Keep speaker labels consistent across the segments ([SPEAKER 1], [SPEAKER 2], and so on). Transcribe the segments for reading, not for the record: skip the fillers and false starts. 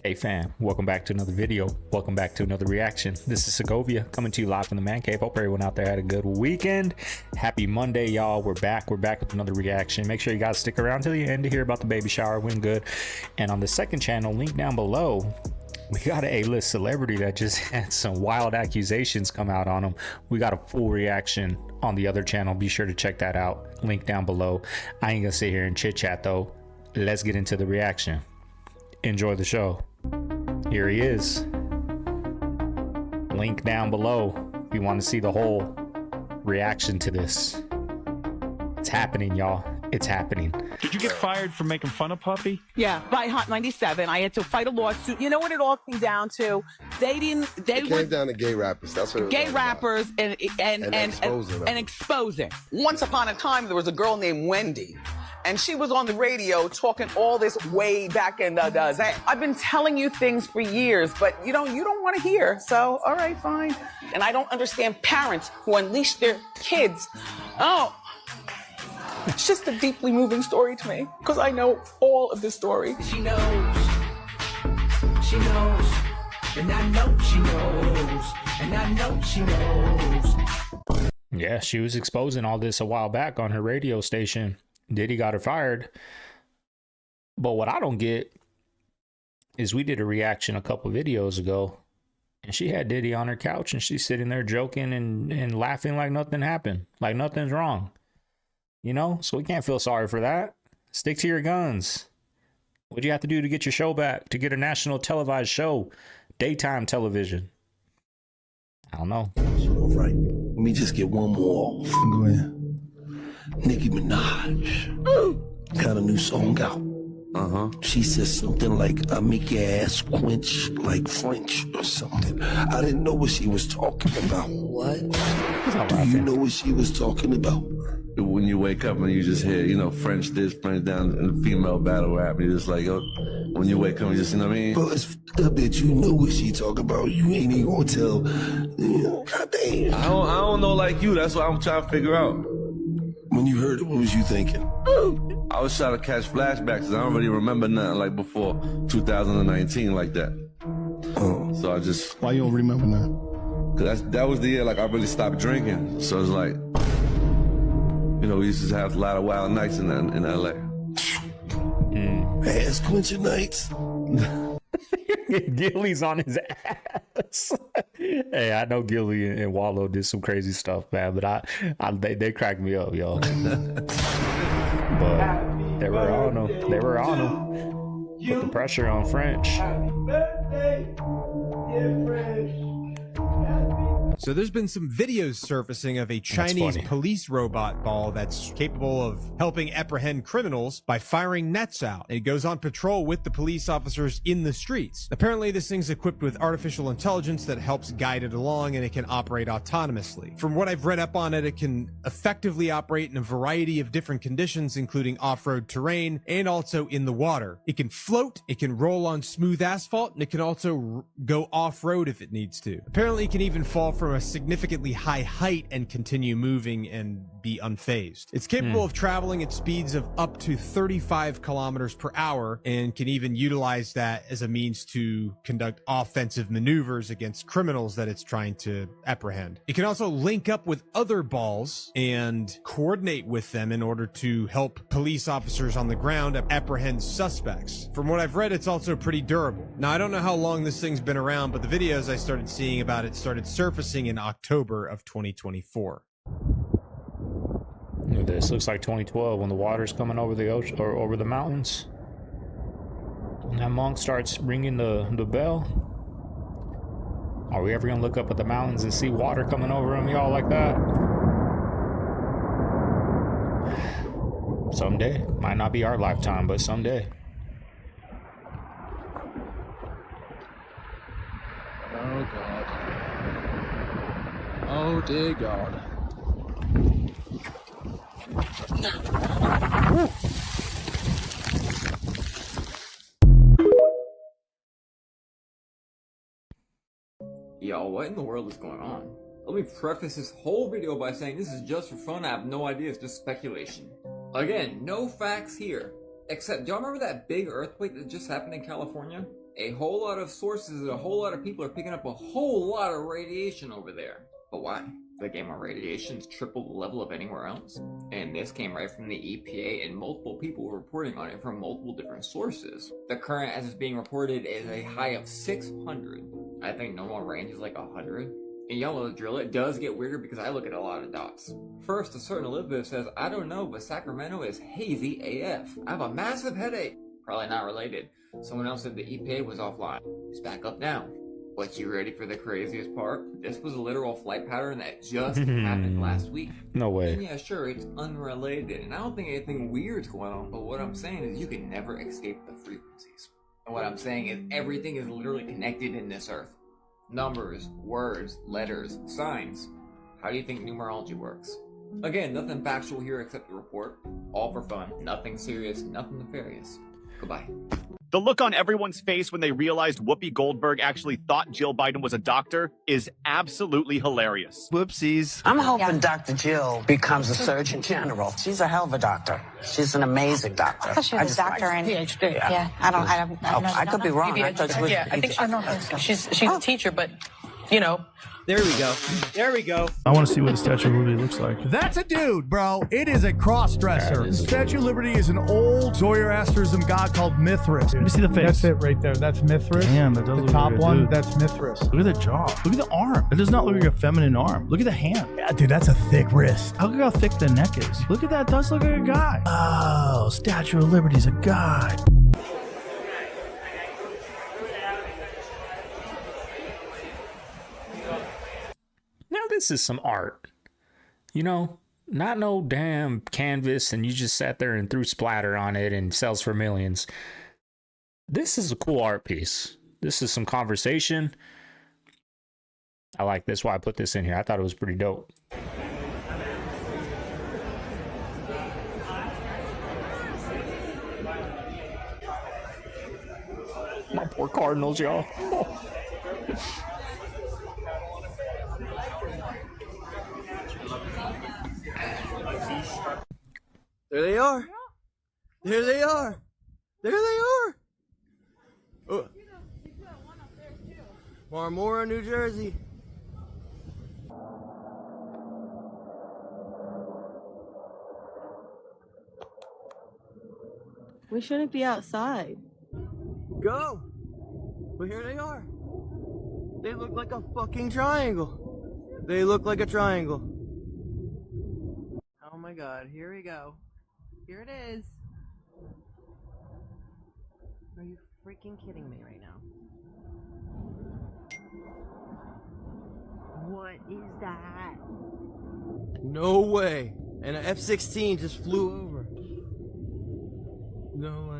[SPEAKER 1] Hey fam, welcome back to another video. Welcome back to another reaction. This is Segovia coming to you live from the man cave. Hope everyone out there had a good weekend. Happy Monday, y'all. We're back with another reaction. Make sure you guys stick around till the end to hear about the baby shower. Went good. And on the second channel, link down below, we got an A-list celebrity that just had some wild accusations come out on him. We got a full reaction on the other channel. Be sure to check that out. Link down below. I ain't gonna sit here and chit chat though. Let's get into the reaction. Enjoy the show. Here he is. Link down below if you want to see the whole reaction to this. It's happening, y'all. It's happening.
[SPEAKER 2] Did you get fired for making fun of Puffy?
[SPEAKER 3] Yeah, by Hot 97. I had to fight a lawsuit. You know what it all came down to? They
[SPEAKER 4] came down to gay rappers. That's what it was.
[SPEAKER 3] Gay rappers and exposing.
[SPEAKER 5] Once upon a time, there was a girl named Wendy. And she was on the radio talking all this way back in the day. I've been telling you things for years, but you don't want to hear. So, all right, fine. And I don't understand parents who unleash their kids. Oh, it's just a deeply moving story to me because I know all of this story.
[SPEAKER 6] She knows, and I know she knows, and I know she knows.
[SPEAKER 1] Yeah, she was exposing all this a while back on her radio station. Diddy got her fired. But what I don't get is we did a reaction a couple videos ago and she had Diddy on her couch and she's sitting there joking and laughing like nothing happened, like nothing's wrong, you know? So we can't feel sorry for that. Stick to your guns. What'd you have to do to get your show back, to get a national televised show, daytime television? I don't know.
[SPEAKER 7] All right, let me just get one more off. Go ahead. Nicki Minaj got a new song out. She says something like, I make your ass quench like French or something. I didn't know what she was talking about. What? Do you know what she was talking about?
[SPEAKER 8] When you wake up and you just hear, you know, French this, French down, and female battle rap, you're just like, oh, when you wake up, you just, you know what I mean?
[SPEAKER 7] But it's fucked up that you know what she talking about. You ain't even gonna tell. You know, goddamn.
[SPEAKER 8] I don't know like you. That's what I'm trying to figure out.
[SPEAKER 7] When you heard it, what was you thinking?
[SPEAKER 8] I was trying to catch flashbacks. I don't really remember nothing like before 2019 like that. So I just...
[SPEAKER 9] Why you don't remember that?
[SPEAKER 8] Cause that was the year like I really stopped drinking. So it's like, you know, we used to have a lot of wild nights in LA.
[SPEAKER 7] Ass quenching nights.
[SPEAKER 1] Gilly's on his ass. Hey, I know Gilly and Wallow did some crazy stuff, man, but they cracked me up, y'all. But they were on him. They were on him. Put the pressure on French.
[SPEAKER 6] Happy birthday, dear French.
[SPEAKER 10] So there's been some videos surfacing of a Chinese police robot ball that's capable of helping apprehend criminals by firing nets out. And it goes on patrol with the police officers in the streets. Apparently this thing's equipped with artificial intelligence that helps guide it along, and it can operate autonomously. From what I've read up on it, it can effectively operate in a variety of different conditions, including off-road terrain and also in the water. It can float, it can roll on smooth asphalt, and it can also go off-road if it needs to. Apparently it can even fall from a significantly high height and continue moving and be unfazed. It's capable of traveling at speeds of up to 35 kilometers per hour and can even utilize that as a means to conduct offensive maneuvers against criminals that it's trying to apprehend. It can also link up with other balls and coordinate with them in order to help police officers on the ground apprehend suspects. From what I've read, it's also pretty durable. Now, I don't know how long this thing's been around, but the videos I started seeing about it started surfacing in October of 2024.
[SPEAKER 1] Look at this. Looks like 2012 when the water's coming over the ocean or over the mountains. And that monk starts ringing the bell. Are we ever gonna look up at the mountains and see water coming over them, y'all, like that? Someday. Might not be our lifetime, but someday.
[SPEAKER 9] Oh God. Oh dear God.
[SPEAKER 11] Yo, what in the world is going on? Let me preface this whole video by saying this is just for fun. I have no idea, it's just speculation. Again, no facts here. Except, do y'all remember that big earthquake that just happened in California? A whole lot of sources and a whole lot of people are picking up a whole lot of radiation over there. But why? The gamma radiation is triple the level of anywhere else. And this came right from the EPA, and multiple people were reporting on it from multiple different sources. The current, as it's being reported, is a high of 600. I think normal range is like 100. And y'all know the drill, it does get weirder because I look at a lot of dots. First, a certain Elizabeth says, I don't know, but Sacramento is hazy AF. I have a massive headache. Probably not related. Someone else said the EPA was offline. It's back up now. But you ready for the craziest part? This was a literal flight pattern that just happened last week.
[SPEAKER 1] No way.
[SPEAKER 11] And yeah, sure, it's unrelated, and I don't think anything weird's going on, but what I'm saying is you can never escape the frequencies. And what I'm saying is everything is literally connected in this earth. Numbers, words, letters, signs. How do you think numerology works? Again, nothing factual here except the report. All for fun. Nothing serious, nothing nefarious. Goodbye.
[SPEAKER 12] The look on everyone's face when they realized Whoopi Goldberg actually thought Jill Biden was a doctor is absolutely hilarious.
[SPEAKER 13] Whoopsies. I'm hoping Dr. Jill becomes a Surgeon General. She's a hell of a doctor. She's an amazing doctor.
[SPEAKER 14] I thought she was a doctor and PhD. Yeah,
[SPEAKER 13] I could be wrong. I thought she was.
[SPEAKER 14] Yeah, I think she's a teacher, but you know.
[SPEAKER 10] There we go. There we go.
[SPEAKER 9] I want to see what the Statue of Liberty looks like.
[SPEAKER 15] That's a dude, bro. It is a cross-dresser. The Statue of Liberty is an old Zoroastrianism god called Mithras.
[SPEAKER 9] Let me see the face.
[SPEAKER 15] That's it right there. That's Mithras.
[SPEAKER 9] Damn, that does
[SPEAKER 15] the
[SPEAKER 9] look
[SPEAKER 15] top
[SPEAKER 9] like a
[SPEAKER 15] one,
[SPEAKER 9] dude.
[SPEAKER 15] that's Mithras.
[SPEAKER 9] Look at the jaw. Look at the arm. It does not look like a feminine arm. Look at the hand.
[SPEAKER 15] Yeah, dude, that's a thick wrist.
[SPEAKER 9] Look how thick the neck is. Look at that. It does look like a guy. Oh, Statue of Liberty's a guy.
[SPEAKER 1] Now this is some art, you know, not no damn canvas and you just sat there and threw splatter on it and sells for millions. This is a cool art piece. This is some conversation. I like this. Why I put this in here. I thought it was pretty dope. My poor Cardinals, y'all.
[SPEAKER 16] There they are. There they are. There they are. Oh. Marmora, New Jersey.
[SPEAKER 17] We shouldn't be outside.
[SPEAKER 16] Go. But here they are. They look like a fucking triangle. They look like a triangle. Oh my god, here we go. Here it is. Are you freaking kidding me right now? What is that? No way. And an F-16 just flew over. No way.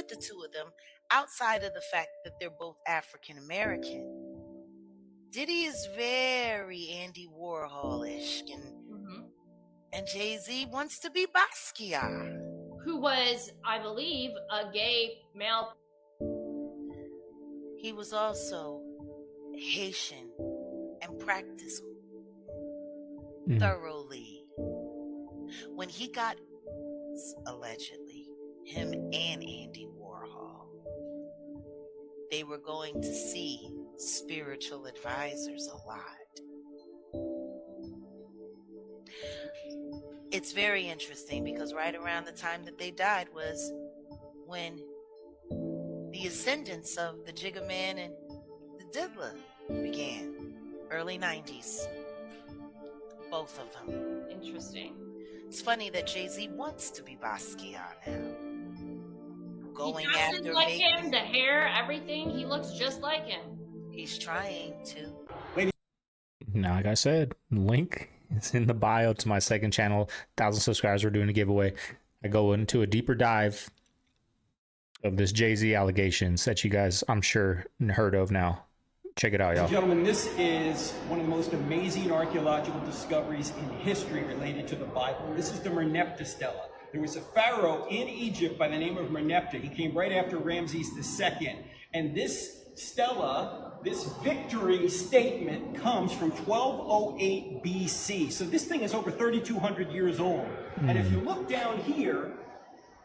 [SPEAKER 18] The two of them, outside of the fact that they're both African American, Diddy is very Andy Warhol-ish, and Jay-Z wants to be Basquiat,
[SPEAKER 19] who was, I believe, a gay male.
[SPEAKER 18] He was also Haitian and practiced thoroughly. When he got, allegedly, him and Andy Warhol, they were going to see spiritual advisors a lot. It's very interesting because right around the time that they died was when the ascendance of the Jigga Man and the Diddler began. Early 90s. Both of them.
[SPEAKER 19] Interesting.
[SPEAKER 18] It's funny that Jay-Z wants to be Basquiat now. Going
[SPEAKER 19] He dresses
[SPEAKER 18] after
[SPEAKER 19] like
[SPEAKER 18] making...
[SPEAKER 19] him, the hair, everything. He looks just like him.
[SPEAKER 18] He's trying to.
[SPEAKER 1] Now, like I said, link is in the bio to my second channel. 1,000 subscribers. We're doing a giveaway. I go into a deeper dive of this Jay-Z allegations that you guys, I'm sure, heard of now. Check it out, y'all.
[SPEAKER 20] Gentlemen, this is one of the most amazing archaeological discoveries in history related to the Bible. This is the Merneptah stela. There was a pharaoh in Egypt by the name of Merneptah. He came right after Ramses II. And this stela, this victory statement, comes from 1208 BC. So this thing is over 3,200 years old. And if you look down here,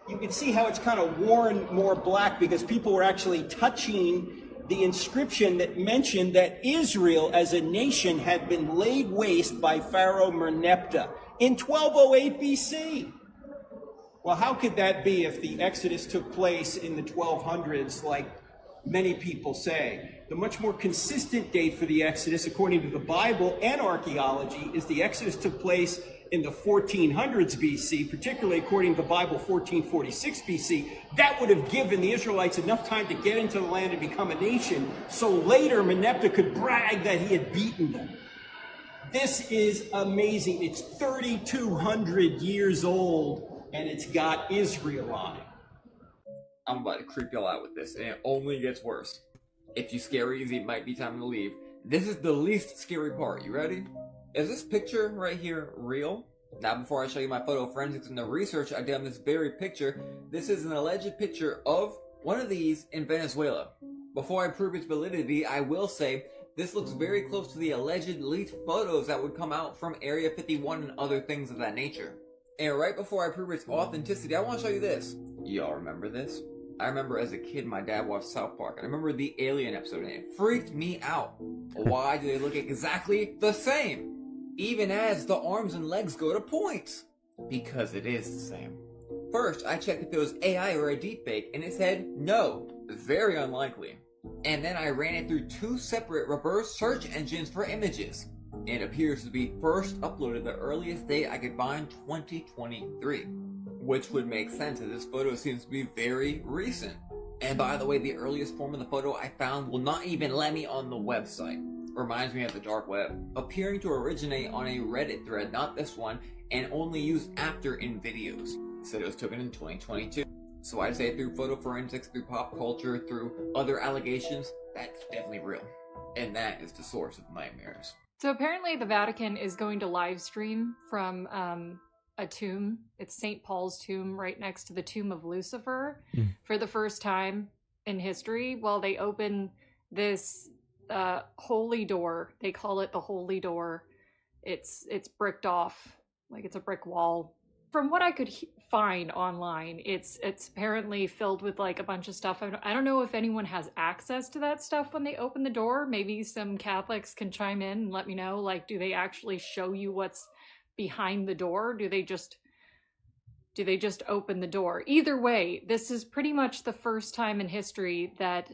[SPEAKER 20] you can see how it's kind of worn more black because people were actually touching the inscription that mentioned that Israel as a nation had been laid waste by Pharaoh Merneptah in 1208 BC. Well, how could that be if the Exodus took place in the 1200s, like many people say? The much more consistent date for the Exodus, according to the Bible and archaeology, is the Exodus took place in the 1400s BC, particularly according to the Bible, 1446 BC. That would have given the Israelites enough time to get into the land and become a nation, so later Merneptah could brag that he had beaten them. This is amazing. It's 3,200 years old, and it's got Israel on it.
[SPEAKER 11] I'm about to creep y'all out with this, and it only gets worse. If you scare easy, it might be time to leave. This is the least scary part. You ready? Is this picture right here real? Now, before I show you my photo forensics and the research I did on this very picture, this is an alleged picture of one of these in Venezuela. Before I prove its validity, I will say this looks very close to the alleged leaked photos that would come out from Area 51 and other things of that nature. And right before I prove its authenticity, I want to show you this. Y'all remember this? I remember as a kid, my dad watched South Park, and I remember the Alien episode, and it freaked me out. Why do they look exactly the same? Even as the arms and legs go to points. Because it is the same. First, I checked if it was AI or a deepfake, and it said no, very unlikely. And then I ran it through 2 separate reverse search engines for images. It appears to be first uploaded the earliest date I could find, 2023. Which would make sense as this photo seems to be very recent. And by the way, the earliest form of the photo I found will not even let me on the website. Reminds me of the dark web, appearing to originate on a Reddit thread, not this one, and only used after in videos. It said it was taken in 2022. So I'd say through photo forensics, through pop culture, through other allegations, that's definitely real. And that is the source of nightmares.
[SPEAKER 21] So apparently the Vatican is going to live stream from a tomb. It's St. Paul's tomb right next to the tomb of Lucifer for the first time in history. While they open this holy door, they call it the holy door. It's bricked off, like it's a brick wall. From what I could find online, it's apparently filled with like a bunch of stuff. I don't know if anyone has access to that stuff when they open the door. Maybe some Catholics can chime in and let me know. Like, do they actually show you what's behind the door? Do they just open the door? Either way, this is pretty much the first time in history that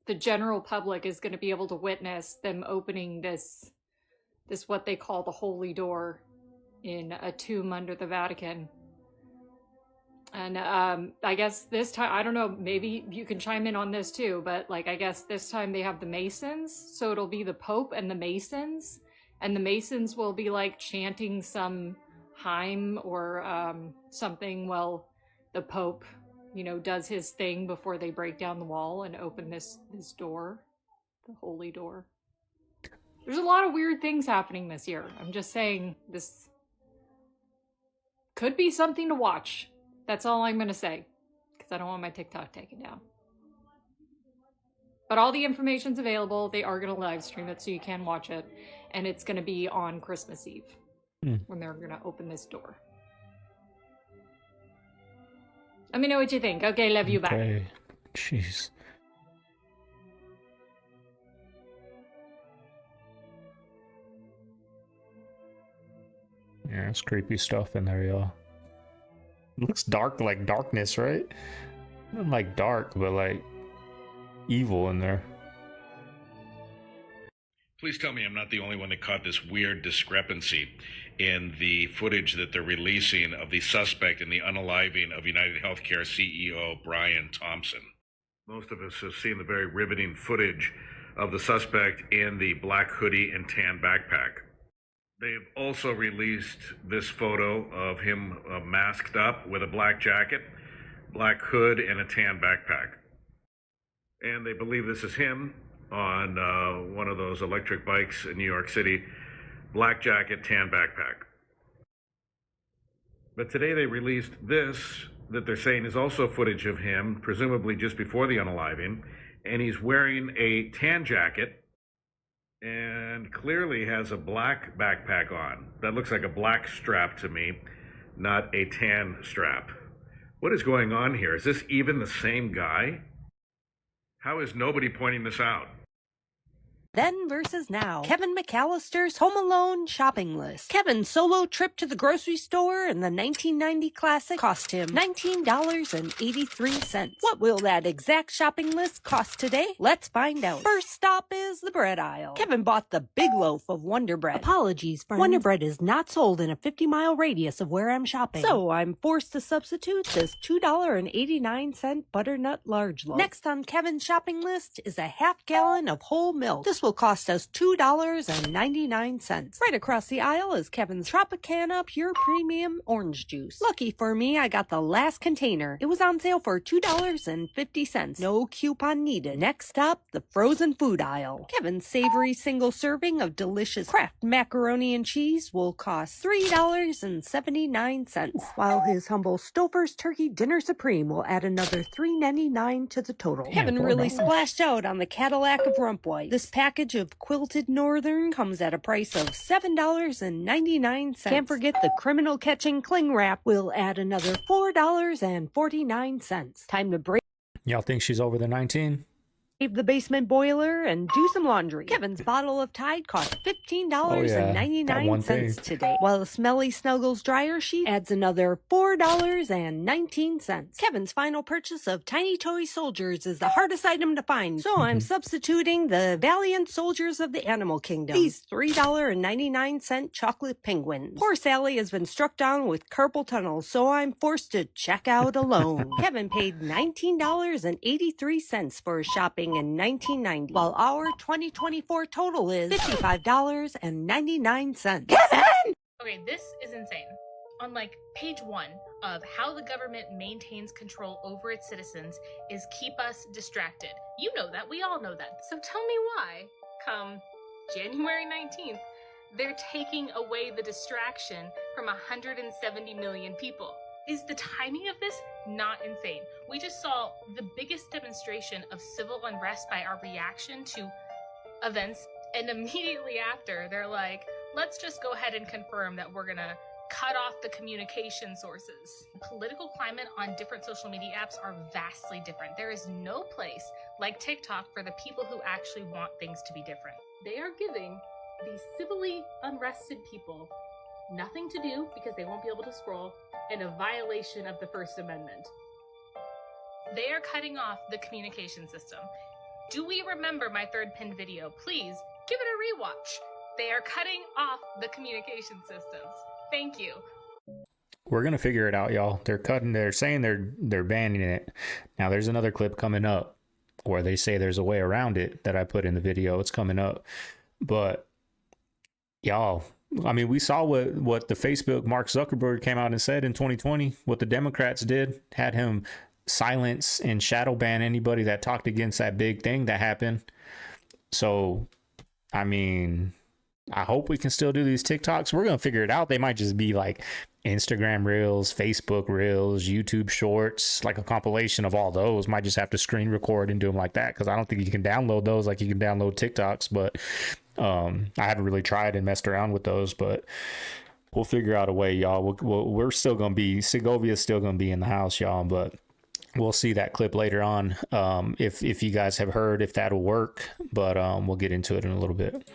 [SPEAKER 21] the general public is going to be able to witness them opening this what they call the holy door in a tomb under the Vatican. And I guess this time, I don't know, maybe you can chime in on this too, but like I guess this time they have the Masons, so it'll be the Pope and the Masons, and the Masons will be like chanting some hymn or something while the Pope, you know, does his thing before they break down the wall and open this door, the holy door. There's a lot of weird things happening this year. I'm just saying, this could be something to watch. That's all I'm going to say, because I don't want my TikTok taken down. But all the information's available. They are going to live stream it, so you can watch it. And it's going to be on Christmas Eve when they're going to open this door. Let me know what you think. Okay, love you, bye.
[SPEAKER 1] Jeez. Yeah, it's creepy stuff in there, y'all. It looks dark, like darkness, right? like dark, but like evil in there.
[SPEAKER 2] Please tell me I'm not the only one that caught this weird discrepancy in the footage that they're releasing of the suspect in the unaliving of United Healthcare CEO Brian Thompson. Most of us have seen the very riveting footage of the suspect in the black hoodie and tan backpack. They've also released this photo of him masked up with a black jacket, black hood, and a tan backpack. And they believe this is him on one of those electric bikes in New York City, black jacket, tan backpack. But today they released this that they're saying is also footage of him, presumably just before the unaliving, and he's wearing a tan jacket and clearly has a black backpack on. That looks like a black strap to me, not a tan strap. What is going on here? Is this even the same guy? How is nobody pointing this out?
[SPEAKER 22] Then versus now. Kevin McAllister's Home Alone shopping list. Kevin's solo trip to the grocery store in the 1990 classic cost him $19.83. What will that exact shopping list cost today? Let's find out. First stop is the bread aisle. Kevin bought the big loaf of Wonder Bread. Apologies, friends. Wonder Bread is not sold in a 50-mile radius of where I'm shopping, so I'm forced to substitute this $2.89 butternut large loaf. Next on Kevin's shopping list is a half gallon of whole milk. This will cost us $2.99. Right across the aisle is Kevin's Tropicana Pure Premium Orange Juice. Lucky for me, I got the last container. It was on sale for $2.50. No coupon needed. Next up, the frozen food aisle. Kevin's savory single serving of delicious Kraft macaroni and cheese will cost $3.79, while his humble Stouffer's Turkey Dinner Supreme will add another $3.99 to the total. Kevin really splashed out on the Cadillac of rump white. This package of quilted northern comes at a price of $7.99. Can't forget the criminal catching cling wrap will add another $4.49. Time to break.
[SPEAKER 1] Y'all think she's over the 19?
[SPEAKER 22] Save the basement boiler and do some laundry. Kevin's bottle of Tide cost $15.99 today, while the Smelly Snuggles dryer sheet adds another $4.19. Kevin's final purchase of Tiny Toy Soldiers is the hardest item to find, so I'm substituting the Valiant Soldiers of the Animal Kingdom. These $3.99 chocolate penguins. Poor Sally has been struck down with carpal tunnel, so I'm forced to check out alone. Kevin paid $19.83 for his shopping in 1990, while our 2024 total is $55.99. Kevin!
[SPEAKER 23] Okay, this is insane. On like page 1 of how the government maintains control over its citizens is keep us distracted. You know that, we all know that. So tell me why, come January 19th, they're taking away the distraction from 170 million people. Is the timing of this not insane? We just saw the biggest demonstration of civil unrest by our reaction to events, and immediately after, they're like, let's just go ahead and confirm that we're gonna cut off the communication sources. Political climate on different social media apps are vastly different. There is no place like TikTok for the people who actually want things to be different. They are giving these civilly unrested people nothing to do because they won't be able to scroll, and a violation of the First Amendment. They are cutting off the communication system. Do we remember my third pinned video? Please give it a rewatch. They are cutting off the communication systems. Thank you.
[SPEAKER 1] We're gonna figure it out, y'all. They're saying they're banning it. Now there's another clip coming up where they say there's a way around it that I put in the video. It's coming up. But y'all, I mean, we saw what the Facebook Mark Zuckerberg came out and said in 2020, what the Democrats did, had him silence and shadow ban anybody that talked against that big thing that happened. So, I mean, I hope we can still do these TikToks. We're going to figure it out. They might just be like Instagram Reels, Facebook Reels, YouTube Shorts, like a compilation of all those. Might just have to screen record and do them like that, because I don't think you can download those like you can download TikToks. But I haven't really tried and messed around with those, but we'll figure out a way, y'all. We're still going to be, Segovia's still going to be in the house, y'all, but we'll see that clip later on. If you guys have heard, if that'll work, but we'll get into it in a little bit.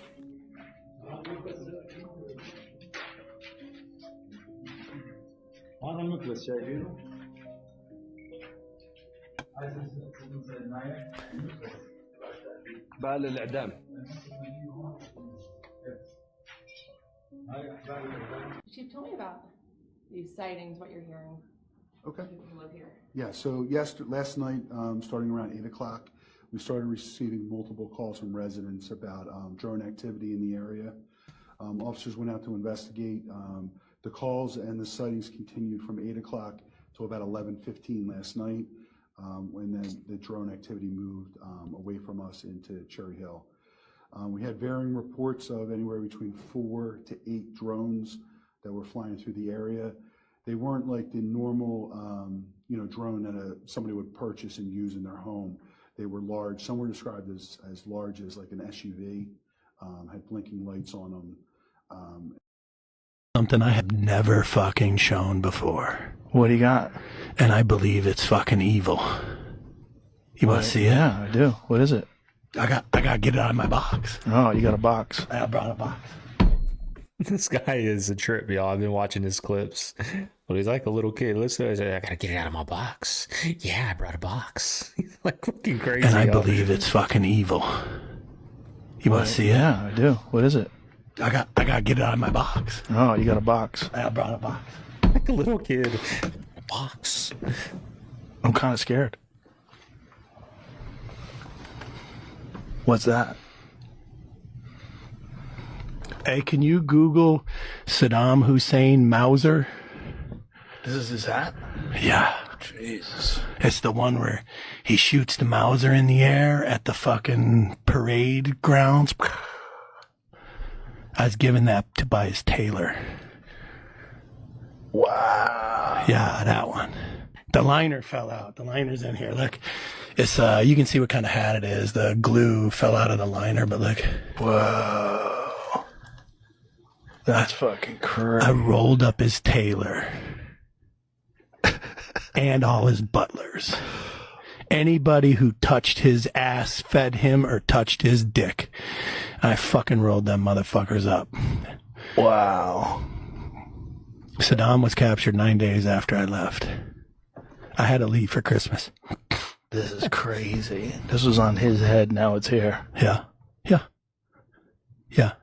[SPEAKER 3] بعد الإعدام.
[SPEAKER 14] Chief, tell me about these sightings, what you're hearing.
[SPEAKER 4] Okay.
[SPEAKER 14] People who live here.
[SPEAKER 4] Yeah, so last night, starting around 8 o'clock, we started receiving multiple calls from residents about drone activity in the area. Officers went out to investigate. The calls and the sightings continued from 8 o'clock to about 11:15 last night, when then the drone activity moved away from us into Cherry Hill. We had varying reports of anywhere between 4 to 8 drones that were flying through the area. They weren't like the normal, drone that somebody would purchase and use in their home. They were large. Some were described as large as like an SUV, had blinking lights on them.
[SPEAKER 9] Something I have never fucking shown before.
[SPEAKER 5] What do you got?
[SPEAKER 9] And I believe it's fucking evil. You want to see it?
[SPEAKER 5] Yeah, I do. What is it?
[SPEAKER 9] I got to get it out of my box.
[SPEAKER 5] Oh, you got a box.
[SPEAKER 9] I brought a box.
[SPEAKER 1] This guy is a trip, y'all. I've been watching his clips. But he's like a little kid. Listen, I gotta get it out of my box. Yeah, I brought a box. He's like fucking crazy.
[SPEAKER 9] And I believe it's fucking evil. You want to see it?
[SPEAKER 5] Yeah, I do. What is it?
[SPEAKER 9] I got to get it out of my box.
[SPEAKER 5] Oh, you got a box.
[SPEAKER 9] I brought a box.
[SPEAKER 1] Like a little kid. A box.
[SPEAKER 5] I'm kind of scared. What's that?
[SPEAKER 9] Hey, can you Google Saddam Hussein Mauser?
[SPEAKER 5] This is his hat?
[SPEAKER 9] Yeah.
[SPEAKER 5] Jesus.
[SPEAKER 9] It's the one where he shoots the Mauser in the air at the fucking parade grounds. I was given that by his tailor.
[SPEAKER 5] Wow.
[SPEAKER 9] Yeah, that one. The liner fell out. The liner's in here. Look, it's you can see what kind of hat it is. The glue fell out of the liner, but look.
[SPEAKER 5] Whoa. That's fucking crazy.
[SPEAKER 9] I rolled up his tailor and all his butlers. Anybody who touched his ass, fed him, or touched his dick. I fucking rolled them motherfuckers up.
[SPEAKER 5] Wow.
[SPEAKER 9] Saddam was captured 9 days after I left. I had to leave for Christmas.
[SPEAKER 5] This is crazy. This was on his head, now it's here.
[SPEAKER 9] Yeah. Yeah. Yeah.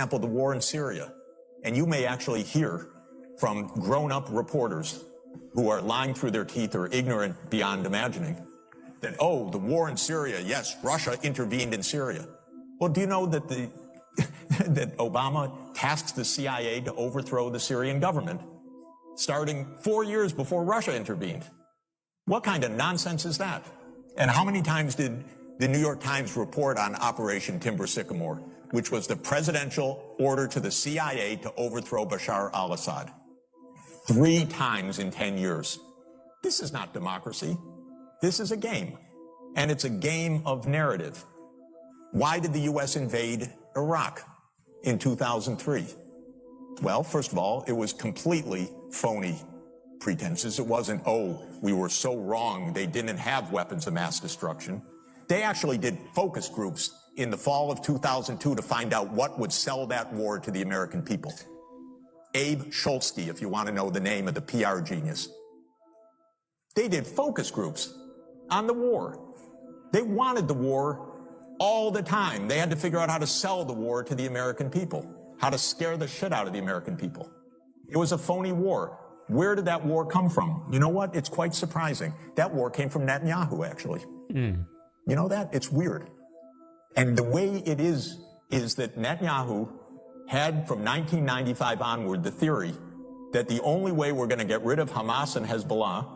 [SPEAKER 24] example, the war in Syria. And you may actually hear from grown-up reporters who are lying through their teeth or ignorant beyond imagining that, oh, the war in Syria, yes, Russia intervened in Syria. Well, do you know that that Obama tasked the CIA to overthrow the Syrian government starting 4 years before Russia intervened? What kind of nonsense is that? And how many times did the New York Times report on Operation Timber Sycamore, which was the presidential order to the CIA to overthrow Bashar al-Assad? 3 times in 10 years. This is not democracy. This is a game. And it's a game of narrative. Why did the U.S. invade Iraq in 2003? Well, first of all, it was completely phony pretenses. It wasn't, oh, we were so wrong, they didn't have weapons of mass destruction. They actually did focus groups in the fall of 2002 to find out what would sell that war to the American people. Abe Schultzky, if you want to know the name of the PR genius. They did focus groups on the war. They wanted the war all the time. They had to figure out how to sell the war to the American people. how to scare the shit out of the American people. It was a phony war. Where did that war come from? You know what? It's quite surprising. That war came from Netanyahu, actually. You know that? It's weird. And the way it is that Netanyahu had from 1995 onward the theory that the only way we're going to get rid of Hamas and Hezbollah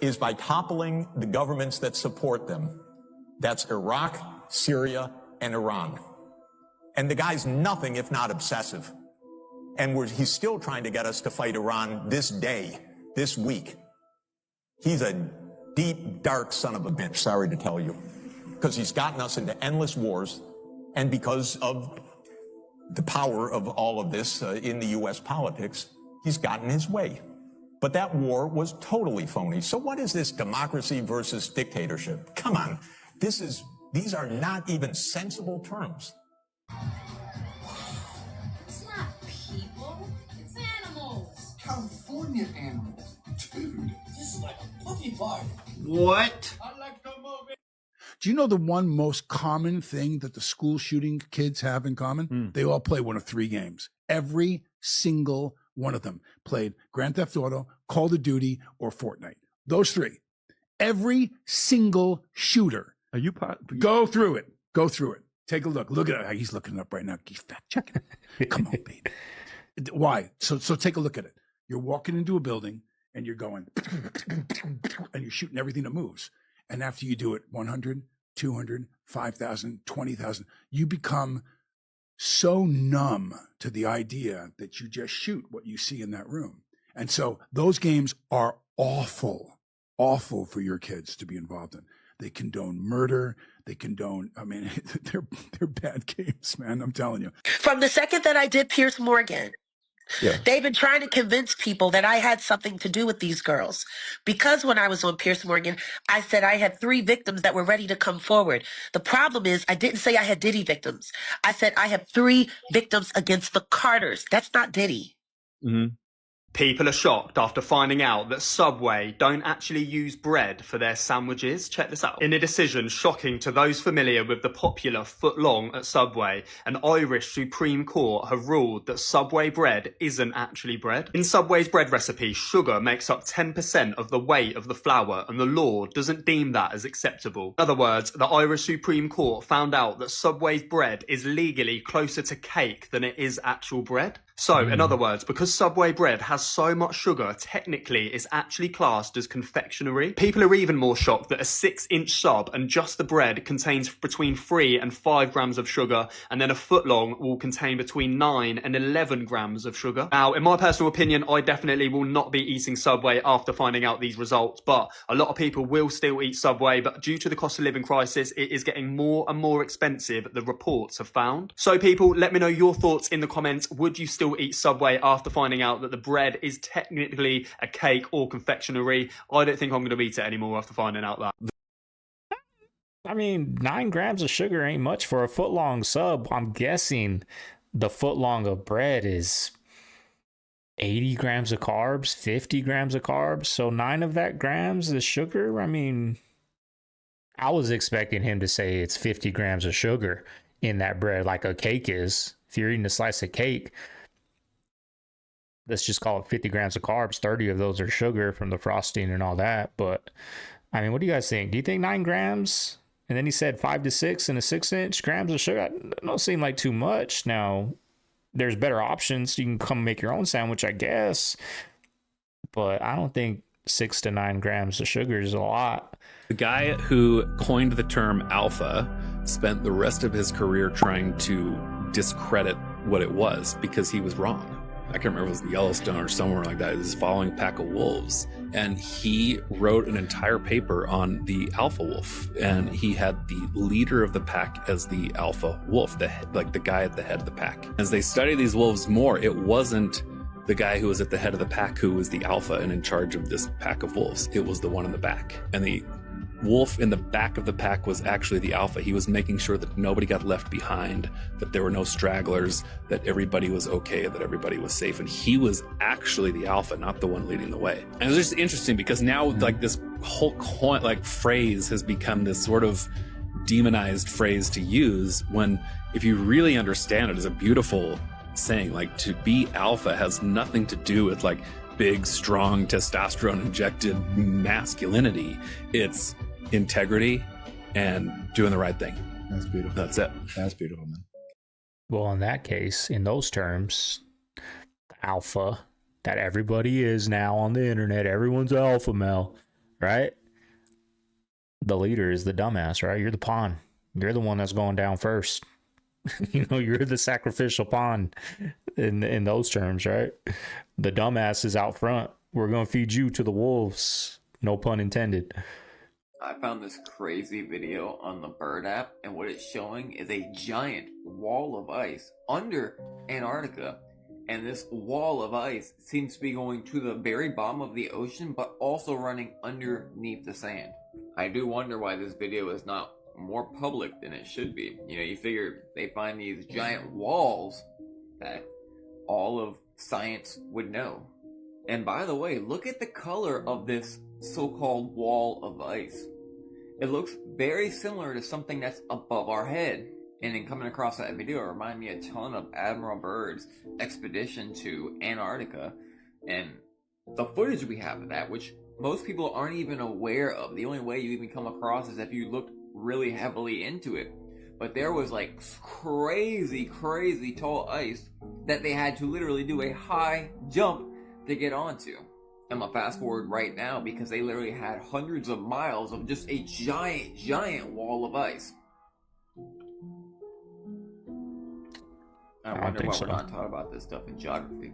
[SPEAKER 24] is by toppling the governments that support them. That's Iraq, Syria, and Iran. And the guy's nothing if not obsessive. And he's still trying to get us to fight Iran this day, this week. He's a deep, dark son of a bitch, sorry to tell you, because he's gotten us into endless wars, and because of the power of all of this in the U.S. politics, he's gotten his way. But that war was totally phony. So what is this democracy versus dictatorship? Come on, these are not even sensible terms.
[SPEAKER 3] It's not people, it's animals. California animals. Dude, this is like a puppy party.
[SPEAKER 15] What?
[SPEAKER 3] I like the movie.
[SPEAKER 15] Do you know the one most common thing that the school shooting kids have in common? They all play one of three games. Every single one of them played Grand Theft Auto, Call of Duty, or Fortnite. Those three. Every single shooter.
[SPEAKER 6] Are you
[SPEAKER 15] Go through it. Go through it. Take a look. Look at it. He's looking it up right now. He's fact checking it. Come on, baby. Why? So take a look at it. You're walking into a building and you're going, and you're shooting everything that moves. And after you do it 100, 200, 5,000, 20,000, you become so numb to the idea that you just shoot what you see in that room. And so those games are awful for your kids to be involved in. They condone murder. They condone, they're bad games, man. I'm telling you.
[SPEAKER 7] From the second that I did Piers Morgan, they've been trying to convince people that I had something to do with these girls. Because when I was on Piers Morgan, I said I had 3 victims that were ready to come forward. The problem is I didn't say I had Diddy victims. I said I have 3 victims against the Carters. That's not Diddy.
[SPEAKER 8] People are shocked after finding out that Subway don't actually use bread for their sandwiches. Check this out. In a decision shocking to those familiar with the popular footlong at Subway, an Irish Supreme Court have ruled that Subway bread isn't actually bread. In Subway's bread recipe, sugar makes up 10% of the weight of the flour, and the law doesn't deem that as acceptable. In other words, the Irish Supreme Court found out that Subway's bread is legally closer to cake than it is actual bread. So, in other words, because Subway bread has so much sugar, technically it's actually classed as confectionery. People are even more shocked that a 6-inch sub and just the bread contains between 3 and 5 grams of sugar, and then a footlong will contain between 9 and 11 grams of sugar. Now, in my personal opinion, I definitely will not be eating Subway after finding out these results, but a lot of people will still eat Subway, but due to the cost of living crisis, it is getting more and more expensive, the reports have found. So people, let me know your thoughts in the comments. Would you still eat Subway after finding out that the bread is technically a cake or confectionery? I don't think I'm going to eat it anymore after finding out that.
[SPEAKER 1] I mean, 9 grams of sugar ain't much for a footlong sub. I'm guessing the footlong of bread is 80 grams of carbs, 50 grams of carbs. So 9 of that grams is sugar. I mean, I was expecting him to say it's 50 grams of sugar in that bread like a cake is. If you're eating a slice of cake, let's just call it 50 grams of carbs. 30 of those are sugar from the frosting and all that. But I mean, what do you guys think? Do you think 9 grams? And then he said 5 to 6 and a 6-inch grams of sugar. That don't seem like too much. Now, there's better options. You can come make your own sandwich, I guess. But I don't think 6 to 9 grams of sugar is a lot.
[SPEAKER 25] The guy who coined the term alpha spent the rest of his career trying to discredit what it was because he was wrong. I can't remember if it was Yellowstone or somewhere like that. He was following a pack of wolves, and he wrote an entire paper on the alpha wolf, and he had the leader of the pack as the alpha wolf, the guy at the head of the pack. As they study these wolves more, it wasn't the guy who was at the head of the pack who was the alpha and in charge of this pack of wolves. It was the one in the back, and the wolf in the back of the pack was actually the alpha. He was making sure that nobody got left behind, that there were no stragglers, that everybody was okay, that everybody was safe. And he was actually the alpha, not the one leading the way. And it's just interesting because now like this whole phrase has become this sort of demonized phrase to use when if you really understand it as a beautiful saying. Like, to be alpha has nothing to do with like big, strong, testosterone injected masculinity. It's integrity and doing the right thing.
[SPEAKER 6] That's beautiful.
[SPEAKER 25] That's it.
[SPEAKER 6] That's beautiful, man.
[SPEAKER 1] Well, in that case, in those terms, alpha that everybody is now on the internet, everyone's alpha male, right? The leader is the dumbass, right? You're the pawn. You're the one that's going down first. You know, you're the sacrificial pawn in those terms, right? The dumbass is out front. We're going to feed you to the wolves. No pun intended.
[SPEAKER 11] I found this crazy video on the Bird app, and what it's showing is a giant wall of ice under Antarctica. And this wall of ice seems to be going to the very bottom of the ocean, but also running underneath the sand. I do wonder why this video is not more public than it should be. You know, you figure they find these giant walls that all of science would know. And by the way, look at the color of this so-called wall of ice. It looks very similar to something that's above our head. And in coming across that video, it reminded me a ton of Admiral Byrd's expedition to Antarctica and the footage we have of that, which most people aren't even aware of. The only way you even come across is if you looked really heavily into it. But there was like crazy tall ice that they had to literally do a high jump to get onto. I'm gonna fast forward right now because they literally had hundreds of miles of just a giant wall of ice. I wonder why we're not talking about this stuff in geography.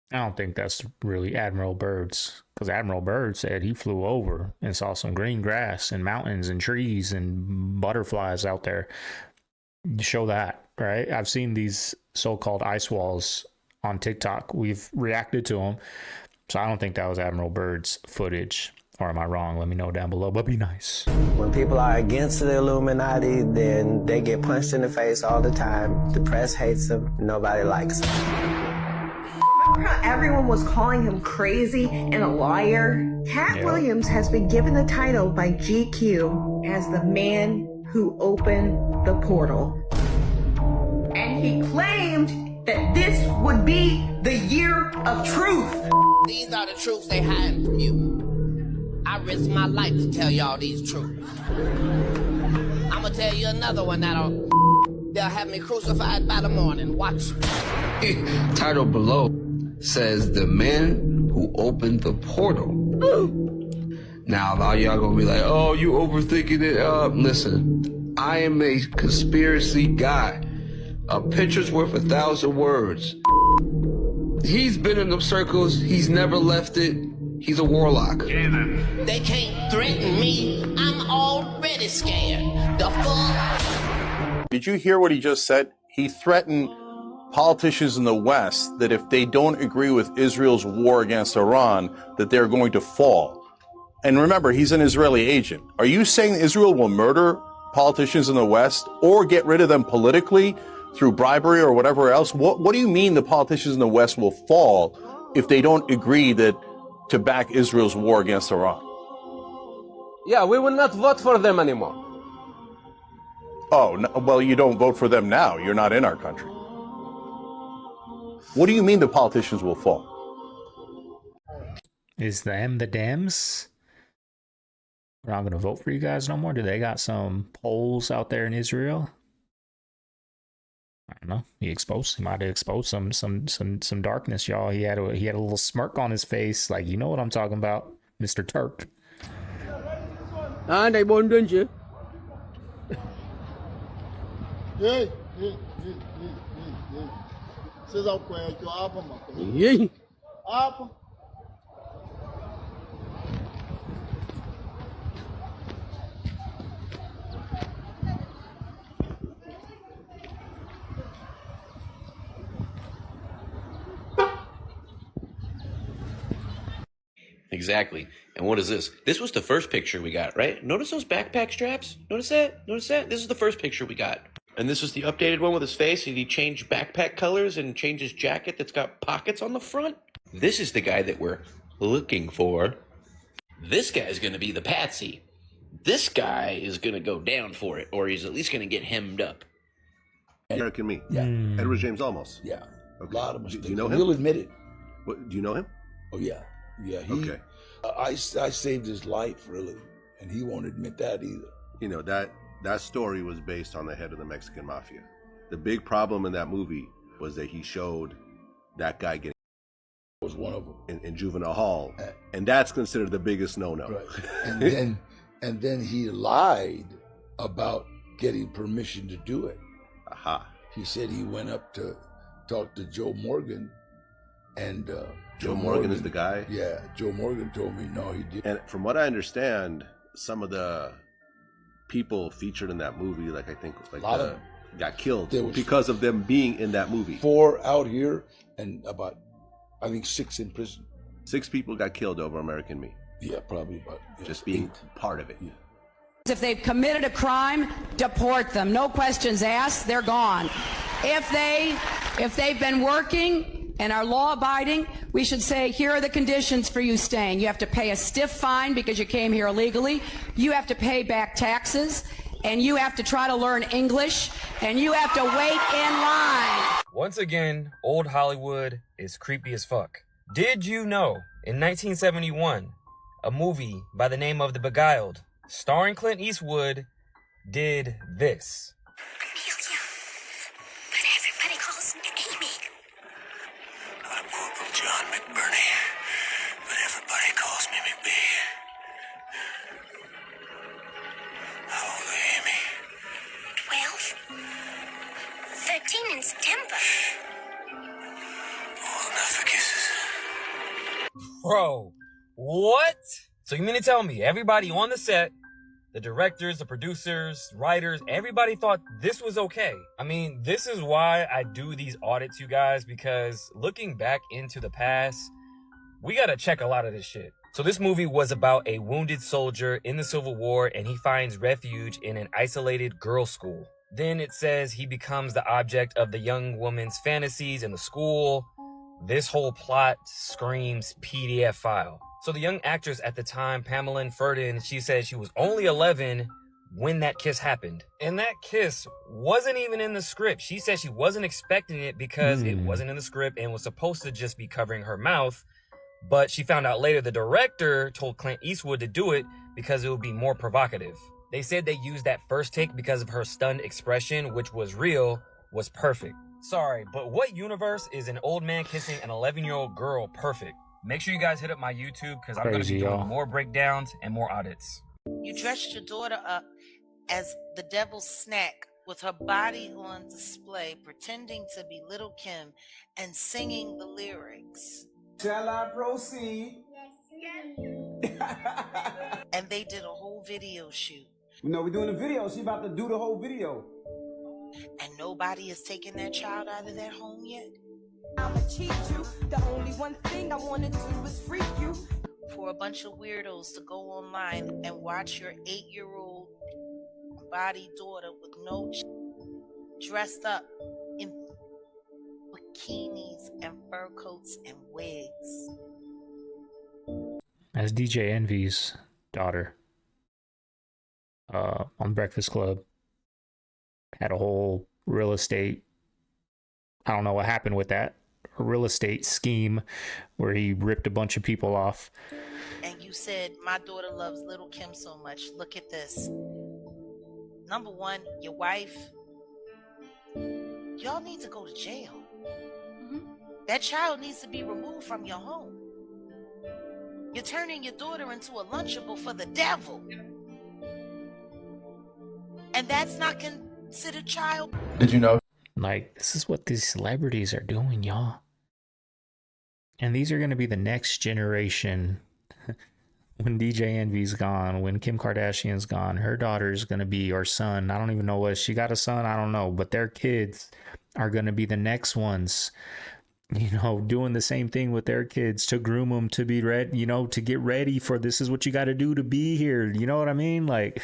[SPEAKER 1] I don't think that's really Admiral Byrd's, because Admiral Byrd said he flew over and saw some green grass and mountains and trees and butterflies out there. Show that, right? I've seen these so-called ice walls on TikTok. We've reacted to them. So I don't think that was Admiral Byrd's footage. Or am I wrong? Let me know down below, but be nice.
[SPEAKER 10] When people are against the Illuminati, then they get punched in the face all the time. The press hates them. Nobody likes them.
[SPEAKER 12] Remember how everyone was calling him crazy and a liar? Cat Williams has been given the title by GQ as the man who opened the portal. And he claimed that this would be the year of truth.
[SPEAKER 13] These are the truths they hiding from you. I risk my life to tell y'all these truths. I'm gonna tell you another one they'll have me crucified by the morning. Watch.
[SPEAKER 17] Title below says the man who opened the portal. Now a lot of y'all gonna be like, oh, you overthinking it up. Listen, I am a conspiracy guy. A picture's worth 1,000 words. He's been in them circles. He's never left it. He's a warlock.
[SPEAKER 13] They can't threaten me. I'm already scared. The fuck?
[SPEAKER 26] Did you hear what he just said? He threatened politicians in the West that if they don't agree with Israel's war against Iran, that they're going to fall. And remember, he's an Israeli agent. Are you saying Israel will murder politicians in the West or get rid of them politically through bribery or whatever else? What do you mean the politicians in the West will fall if they don't agree to back Israel's war against Iran?
[SPEAKER 13] Yeah, we will not vote for them anymore.
[SPEAKER 26] Oh, no, well, you don't vote for them now. You're not in our country. What do you mean the politicians will fall?
[SPEAKER 1] Is them the Dems? We're not going to vote for you guys no more? Do they got some polls out there in Israel? I don't know. He might have exposed some darkness, y'all. He had a little smirk on his face, like, you know what I'm talking about, Mr. Turk.
[SPEAKER 16] They won't do you.
[SPEAKER 27] Exactly. And what is this? This was the first picture we got, right? Notice those backpack straps? Notice that? Notice that? This is the first picture we got. And this is the updated one with his face, and he changed backpack colors and changed his jacket that's got pockets on the front. This is the guy that we're looking for. This guy's going to be the patsy. This guy is going to go down for it, or he's at least going to get hemmed up.
[SPEAKER 28] American Me. Yeah. Edward James Olmos.
[SPEAKER 27] Yeah.
[SPEAKER 2] A lot of mistakes. Do you know him? He'll admit it. What, do you know him? Oh yeah, yeah. Okay. I saved his life, really, and he won't admit that either.
[SPEAKER 6] You know, that story was based on the head of the Mexican mafia. The big problem in that movie was that he showed that guy getting
[SPEAKER 2] was one of them
[SPEAKER 6] in juvenile hall, and that's considered the biggest no-no.
[SPEAKER 2] Right. And then he lied about getting permission to do it.
[SPEAKER 6] Aha.
[SPEAKER 2] He said he went up to talk to Joe Morgan, and
[SPEAKER 6] Joe Morgan is the guy?
[SPEAKER 2] Yeah, Joe Morgan told me no, he didn't.
[SPEAKER 6] And from what I understand, some of the people featured in that movie, like I think like got killed because of them being in that movie.
[SPEAKER 2] 4 out here and about, I think 6 in prison.
[SPEAKER 6] 6 people got killed over American Me.
[SPEAKER 2] Yeah, probably about
[SPEAKER 6] just being part of it.
[SPEAKER 2] Yeah.
[SPEAKER 18] If they've committed a crime, deport them. No questions asked, they're gone. If they've been working and are law-abiding, we should say, here are the conditions for you staying. You have to pay a stiff fine because you came here illegally. You have to pay back taxes, and you have to try to learn English, and you have to wait in line.
[SPEAKER 19] Once again, old Hollywood is creepy as fuck. Did you know, in 1971, a movie by the name of The Beguiled, starring Clint Eastwood, did this?
[SPEAKER 20] Amelia, but everybody calls me Amy. I'm Corporal John McBurney, but everybody calls me McB. How old are you, Amy? 12. 13 in September. Old enough for kisses.
[SPEAKER 19] Bro, what? So you mean to tell me everybody on the set, the directors, the producers, writers, everybody thought this was okay? I mean, this is why I do these audits, you guys, because looking back into the past, we gotta check a lot of this shit. So this movie was about a wounded soldier in the Civil War, and he finds refuge in an isolated girls' school. Then it says he becomes the object of the young woman's fantasies in the school. This whole plot screams PDF file. So the young actress at the time, Pamela Ferdin, she said she was only 11 when that kiss happened. And that kiss wasn't even in the script. She said she wasn't expecting it because it wasn't in the script and was supposed to just be covering her mouth. But she found out later the director told Clint Eastwood to do it because it would be more provocative. They said they used that first take because of her stunned expression, which was real, was perfect. Sorry, but what universe is an old man kissing an 11-year-old girl perfect? Make sure you guys hit up my YouTube because I'm going to be doing more breakdowns and more audits.
[SPEAKER 21] You dressed your daughter up as the devil's snack with her body on display, pretending to be Little Kim and singing the lyrics.
[SPEAKER 16] Shall I proceed?
[SPEAKER 21] Yes. And they did a whole video shoot.
[SPEAKER 16] No, we're doing a video. She about to do the whole video.
[SPEAKER 21] And nobody has taken their child out of their home yet?
[SPEAKER 20] I'ma cheat you. The only one thing I wanna do is freak you.
[SPEAKER 21] For a bunch of weirdos to go online and watch your 8-year-old body daughter with no dressed up in bikinis and fur coats and wigs.
[SPEAKER 1] As DJ Envy's daughter on Breakfast Club had a whole real estate, I don't know what happened with that, a real estate scheme where he ripped a bunch of people off.
[SPEAKER 21] And you said, my daughter loves Little Kim so much. Look at this. Number one, your wife, y'all need to go to jail. That child needs to be removed from your home. You're turning your daughter into a Lunchable for the devil. And that's not considered child.
[SPEAKER 2] Did you know?
[SPEAKER 1] Like, this is what these celebrities are doing, y'all. And these are going to be the next generation. When DJ Envy's gone, when Kim Kardashian's gone, her daughter's going to be, or son, I don't even know what, she got a son, I don't know, but their kids are going to be the next ones, you know, doing the same thing with their kids to groom them to be ready, you know, to get ready for this is what you got to do to be here. You know what I mean? Like,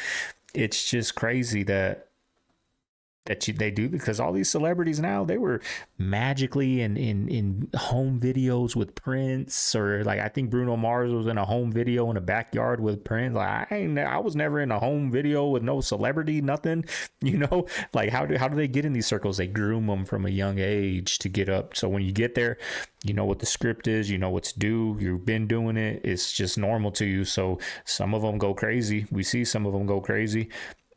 [SPEAKER 1] it's just crazy that they do, because all these celebrities now, they were magically in home videos with Prince, or like I think Bruno Mars was in a home video in a backyard with Prince. Like I was never in a home video with no celebrity, nothing, you know. Like how do they get in these circles? They groom them from a young age to get up, so when you get there, you know what the script is, you know what's due, you've been doing it, it's just normal to you. So some of them go crazy. We see some of them go crazy.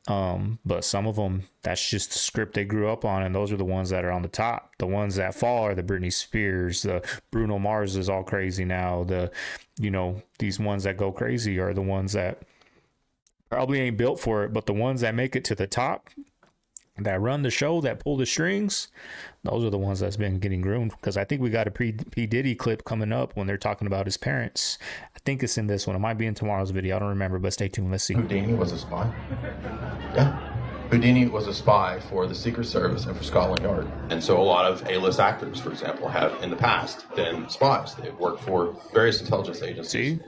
[SPEAKER 1] But some of them, that's just the script they grew up on, and those are the ones that are on the top. The ones that fall are the Britney Spears, the Bruno Mars is all crazy now. The, you know, these ones that go crazy are the ones that probably ain't built for it, but the ones that make it to the top, that run the show, that pull the strings, those are the ones that's been getting groomed. Because I think we got a P. Diddy clip coming up when they're talking about his parents. I think it's in this one. It might be in tomorrow's video. I don't remember, but stay tuned. Let's see.
[SPEAKER 4] Houdini was a spy. Yeah. Houdini was a spy for the Secret Service and for Scotland Yard. And so a lot of A-list actors, for example, have in the past been spies. They've worked for various intelligence agencies.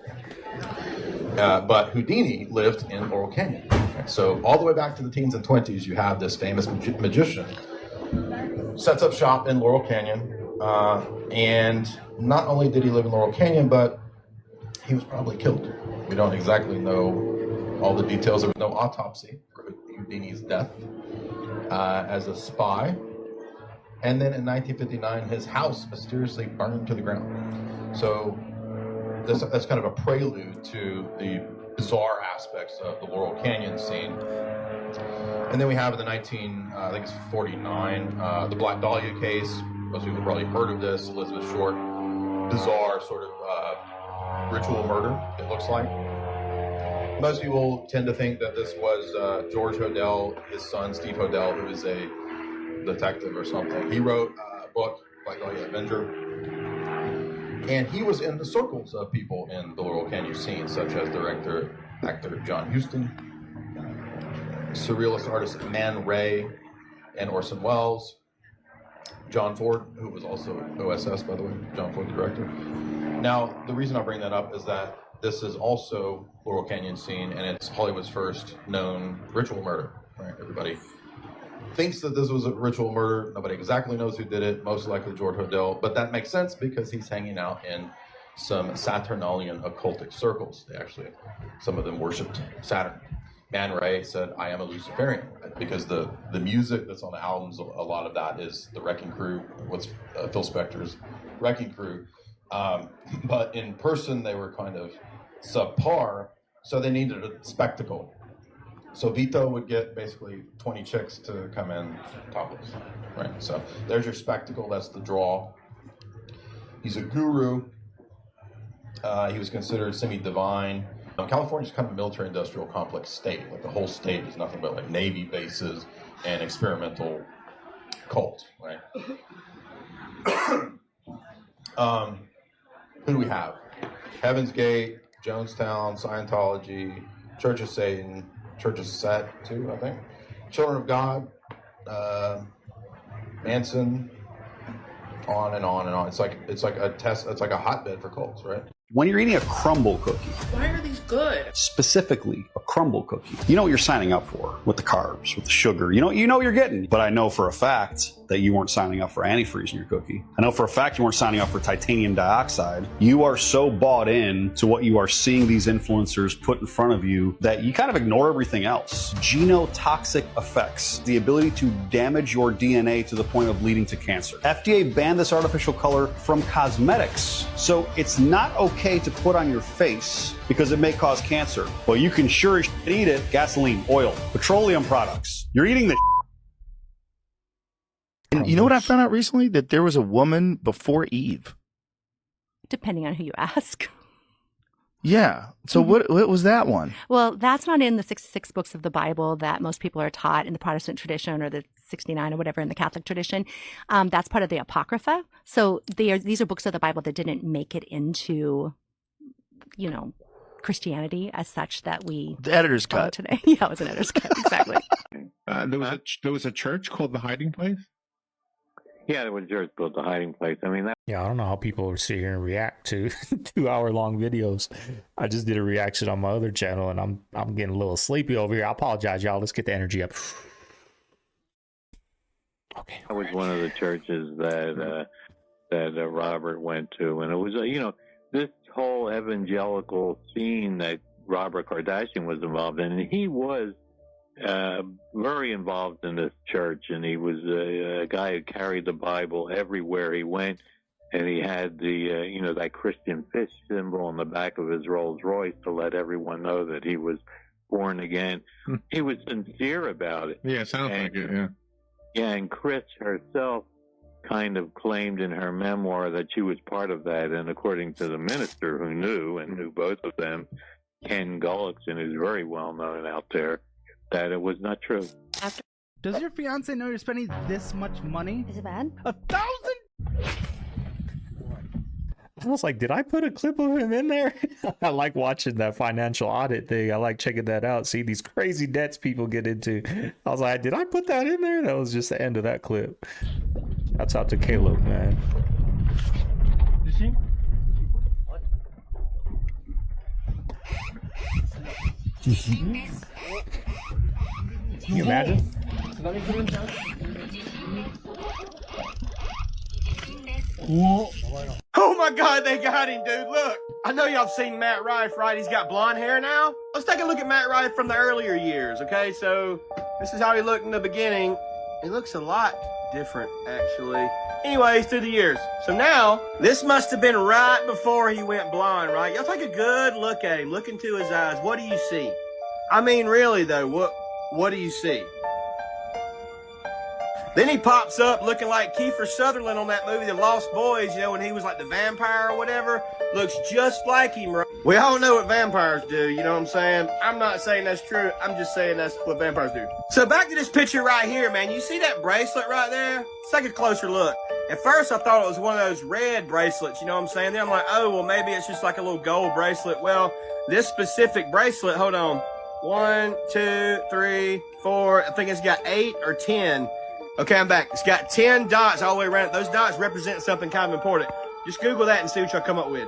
[SPEAKER 4] But Houdini lived in Laurel Canyon. So all the way back to the teens and 20s, you have this famous magician sets up shop in Laurel Canyon. And not only did he live in Laurel Canyon, but he was probably killed. We don't exactly know all the details. There was no autopsy for Houdini's death as a spy. And then in 1959, his house mysteriously burned to the ground. So that's kind of a prelude to the bizarre aspects of the Laurel Canyon scene. And then we have in the I think it's 49, the Black Dahlia case. Most people have probably heard of this. Elizabeth Short, bizarre sort of ritual murder, it looks like. Most people tend to think that this was George Hodel, his son Steve Hodel, who is a detective or something. He wrote a book, Black Dahlia Avenger. And he was in the circles of people in the Laurel Canyon scene, such as director, actor John Huston, surrealist artist Man Ray, and Orson Welles, John Ford, who was also OSS, by the way, John Ford, the director. Now, the reason I bring that up is that this is also Laurel Canyon scene, and it's Hollywood's first known ritual murder, right? Everybody thinks that this was a ritual murder. Nobody exactly knows who did it, most likely George Hodel, but that makes sense because he's hanging out in some Saturnalian occultic circles. They actually, some of them worshipped Saturn. Man Ray said, I am a Luciferian, because the music that's on the albums, a lot of that is the Wrecking Crew, what's Phil Spector's Wrecking Crew. But in person, they were kind of subpar, so they needed a spectacle. So Vito would get basically 20 chicks to come in topless, right? So there's your spectacle, that's the draw. He's a guru. He was considered semi-divine. California's kind of a military-industrial complex state. Like the whole state is nothing but like Navy bases and experimental cults, right? Who do we have? Heaven's Gate, Jonestown, Scientology, Church of Satan, Church of Set too, I think. Children of God, Manson, on and on and on. It's like a test. It's like a hotbed for cults, right?
[SPEAKER 5] When you're eating a crumble cookie,
[SPEAKER 21] Why are these good?
[SPEAKER 5] specifically a crumble cookie, you know what you're signing up for with the carbs, with the sugar. You know you're getting. But I know for a fact that you weren't signing up for antifreeze in your cookie. I know for a fact you weren't signing up for titanium dioxide. You are so bought in to what you are seeing these influencers put in front of you that you kind of ignore everything else. Genotoxic effects, the ability to damage your DNA to the point of leading to cancer. FDA banned this artificial color from cosmetics. So it's not okay to put on your face because it may cause cancer. Well, you can sure as shit eat it. Gasoline, oil, petroleum products. You're eating the
[SPEAKER 9] And you know what I found out recently? That there was a woman before Eve.
[SPEAKER 14] Depending on who you ask.
[SPEAKER 9] Yeah. So what was that one?
[SPEAKER 14] Well, that's not in the 66 books of the Bible that most people are taught in the Protestant tradition, or the 69 or whatever in the Catholic tradition. That's part of the Apocrypha. So these are books of the Bible that didn't make it into, Christianity as such that we
[SPEAKER 9] The editor's cut
[SPEAKER 14] today. Yeah, it was an editor's cut. Exactly.
[SPEAKER 22] There was a church called the Hiding Place.
[SPEAKER 23] Yeah, there was a church called the Hiding Place. I mean,
[SPEAKER 1] Yeah, I don't know how people would sit here and react to 2-hour-long videos. I just did a reaction on my other channel, and I'm getting a little sleepy over here. I apologize, y'all. Let's get the energy up.
[SPEAKER 23] That was one of the churches that Robert went to, and it was this whole evangelical scene that Robert Kardashian was involved in. And he was very involved in this church, and he was a guy who carried the Bible everywhere he went, and he had the that Christian fish symbol on the back of his Rolls Royce to let everyone know that he was born again. He was sincere about it.
[SPEAKER 22] Yeah, sounds like it. Yeah.
[SPEAKER 23] Yeah, and Chris herself kind of claimed in her memoir that she was part of that, and according to the minister who knew both of them, Ken Gullickson, who's very well known out there, that it was not true.
[SPEAKER 3] Does your fiance know you're spending this much money?
[SPEAKER 14] Is it bad?
[SPEAKER 3] $1,000?
[SPEAKER 1] I was like, did I put a clip of him in there? I like watching that financial audit thing. I like checking that out. See these crazy debts people get into. I was like, did I put that in there? That was just the end of that clip. That's out to Caleb, man.
[SPEAKER 3] You see?
[SPEAKER 1] Can you imagine?
[SPEAKER 7] Oh my God, they got him, dude. Look, I know y'all have seen Matt Rife, right? He's got blonde hair now. Let's take a look at Matt Rife from the earlier years, okay? So this is how he looked in the beginning. He looks a lot different, actually. Anyways, through the years. So now, this must have been right before he went blonde, right? Y'all take a good look at him. Look into his eyes. What do you see? I mean, really, though, what do you see? Then he pops up looking like Kiefer Sutherland on that movie, The Lost Boys, when he was like the vampire or whatever. Looks just like him, right? We all know what vampires do, you know what I'm saying? I'm not saying that's true. I'm just saying that's what vampires do. So back to this picture right here, man. You see that bracelet right there? Let's take a closer look. At first, I thought it was one of those red bracelets, you know what I'm saying? Then I'm like, oh, well, maybe it's just like a little gold bracelet. Well, this specific bracelet, hold on. 1, 2, 3, 4. I think it's got 8 or 10. Okay, I'm back. It's got 10 dots all the way around. Those dots represent something kind of important. Just Google that and see what y'all come up with.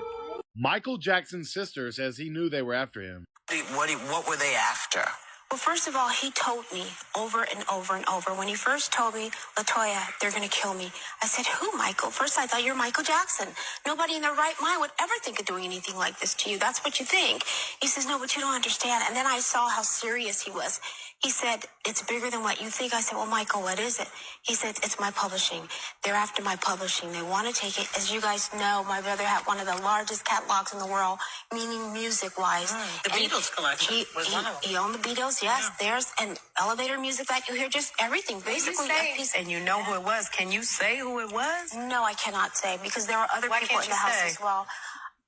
[SPEAKER 22] Michael Jackson's sister says he knew they were after him.
[SPEAKER 8] What were they after? Well, first of all, he told me over and over and over. When he first told me, LaToya, they're going to kill me. I said, who, Michael? First, I thought you're Michael Jackson. Nobody in their right mind would ever think of doing anything like this to you. That's what you think. He says, no, but you don't understand. And then I saw how serious he was. He said, it's bigger than what you think. I said, well, Michael, what is it? He said, it's my publishing. They're after my publishing. They want to take it. As you guys know, my brother had one of the largest catalogs in the world, meaning music-wise.
[SPEAKER 21] The Beatles collection was one of them.
[SPEAKER 8] He owned the Beatles, yes. Yeah. There's an elevator music that you hear, just everything. Basically, a piece.
[SPEAKER 21] And you know who it was. Can you say who it was?
[SPEAKER 8] No, I cannot say, because there are other people in the house as well.